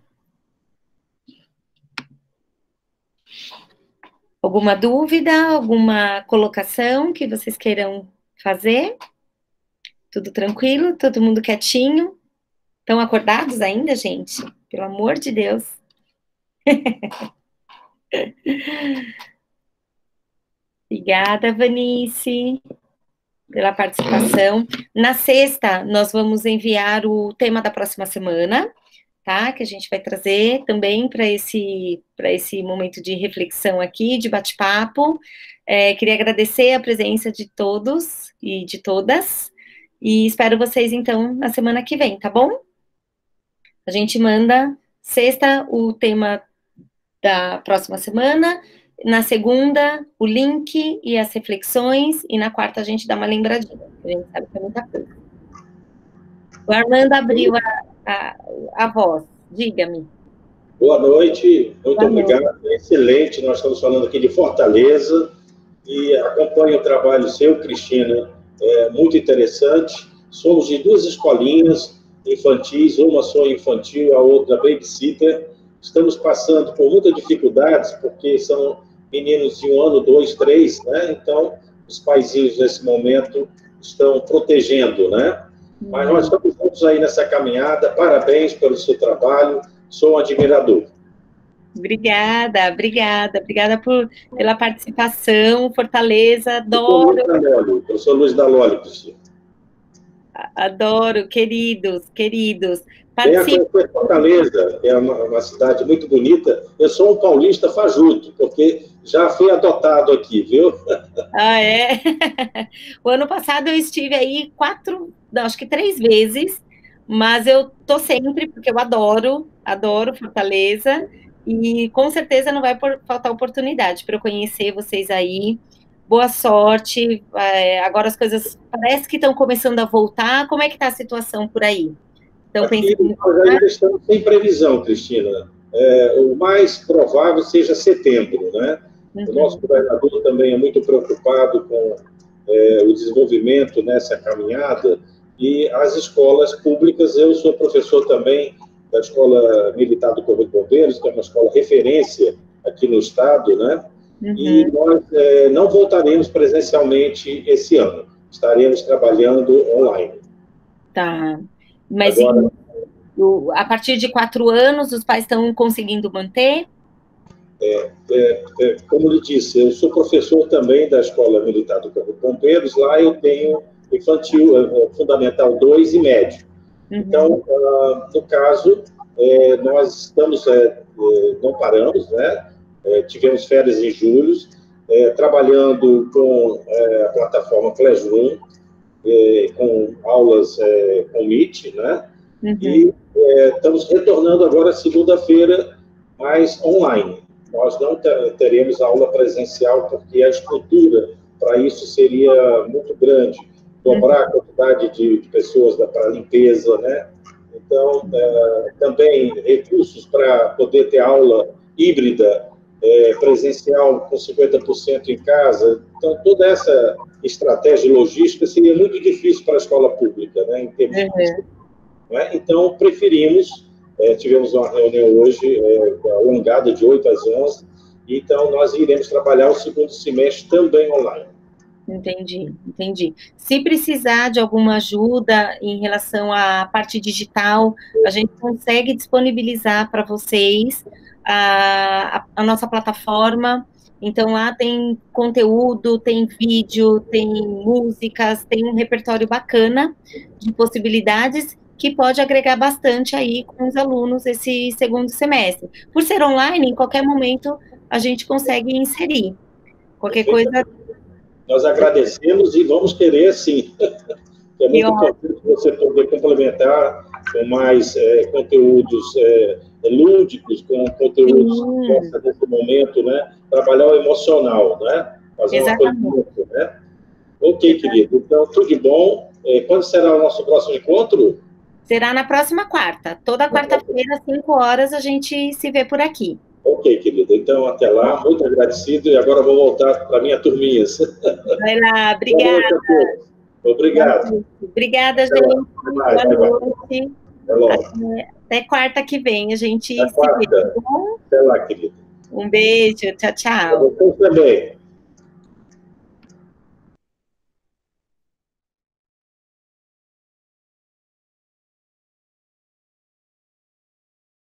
Alguma dúvida, alguma colocação que vocês queiram fazer? Tudo tranquilo? Todo mundo quietinho? Estão acordados ainda, gente? Pelo amor de Deus. Obrigada, Vanice, pela participação. Na sexta, nós vamos enviar o tema da próxima semana, tá? Que a gente vai trazer também para esse momento de reflexão aqui, de bate-papo. Queria agradecer a presença de todos e de todas, e espero vocês, então, na semana que vem, tá bom? A gente manda sexta o tema da próxima semana, na segunda o link e as reflexões, e na quarta a gente dá uma lembradinha, a gente sabe que é muita coisa. O Armando abriu a voz, diga-me. Boa noite, muito obrigado, excelente, nós estamos falando aqui de Fortaleza e acompanho o trabalho seu, Cristina, é muito interessante. Somos de duas escolinhas infantis, uma só infantil, a outra babysitter. Estamos passando por muitas dificuldades, porque são meninos de 1 ano, 2, 3, né? Então, os paizinhos nesse momento estão protegendo, né? Mas nós estamos juntos aí nessa caminhada, parabéns pelo seu trabalho, sou um admirador. Obrigada pela participação, Fortaleza, adoro. Professor Luiz Daloli, Cristina. Adoro, queridos. Venha conhecer Fortaleza, é uma cidade muito bonita. Eu sou um paulista fajuto, porque já fui adotado aqui, viu? Ah, é? O ano passado eu estive aí 3 vezes, mas eu tô sempre, porque eu adoro Fortaleza, e com certeza não vai faltar oportunidade para eu conhecer vocês aí. Boa sorte. Agora as coisas parece que estão começando a voltar. Como é que está a situação por aí? Então, pensando... Nós ainda estamos sem previsão, Cristina. O mais provável seja setembro, né? O nosso governador também é muito preocupado com o desenvolvimento nessa caminhada, e as escolas públicas, eu sou professor também da Escola Militar do Corpo de Bombeiros, que é uma escola referência aqui no estado, né? E nós não voltaremos presencialmente esse ano, estaremos trabalhando online. Tá, mas agora, a partir de 4 anos, os pais estão conseguindo manter? Como lhe disse, eu sou professor também da Escola Militar do Corpo de Bombeiros, lá eu tenho infantil, fundamental 2 e médio. Então, no caso, nós estamos, não paramos, né? Tivemos férias em julho, trabalhando com a plataforma Classroom, com aulas com Meet, né? E estamos retornando agora segunda-feira, mas online. Nós não teremos aula presencial, porque a estrutura para isso seria muito grande, dobrar a quantidade de pessoas para limpeza, né? Então, também recursos para poder ter aula híbrida, presencial com 50% em casa. Então, toda essa estratégia logística seria muito difícil para a escola pública, né, em termos de custo, né? Então, preferimos, tivemos uma reunião hoje, alongada de 8 às 11, então nós iremos trabalhar o segundo semestre também online. Entendi. Se precisar de alguma ajuda em relação à parte digital, a gente consegue disponibilizar para vocês a nossa plataforma. Então, lá tem conteúdo, tem vídeo, tem músicas, tem um repertório bacana de possibilidades que pode agregar bastante aí com os alunos esse segundo semestre. Por ser online, em qualquer momento a gente consegue inserir. Qualquer coisa... Nós agradecemos e vamos querer, sim. É muito importante você poder complementar com mais conteúdos lúdicos, com conteúdos nesse momento, né? Trabalhar o emocional, né? Fazer uma coisa muito, né? Ok, querido. Então, tudo de bom. Quando será o nosso próximo encontro? Será na próxima quarta. Toda quarta-feira, às 5 horas, a gente se vê por aqui. Ok, querido. Então, até lá. Muito agradecido. E agora vou voltar para a minha turminha. Vai lá. Obrigada. Obrigado. Obrigada, gente. Boa noite. Até logo. Até quarta que vem a gente se vê. Até lá, querido. Um beijo. Tchau, tchau. Você também.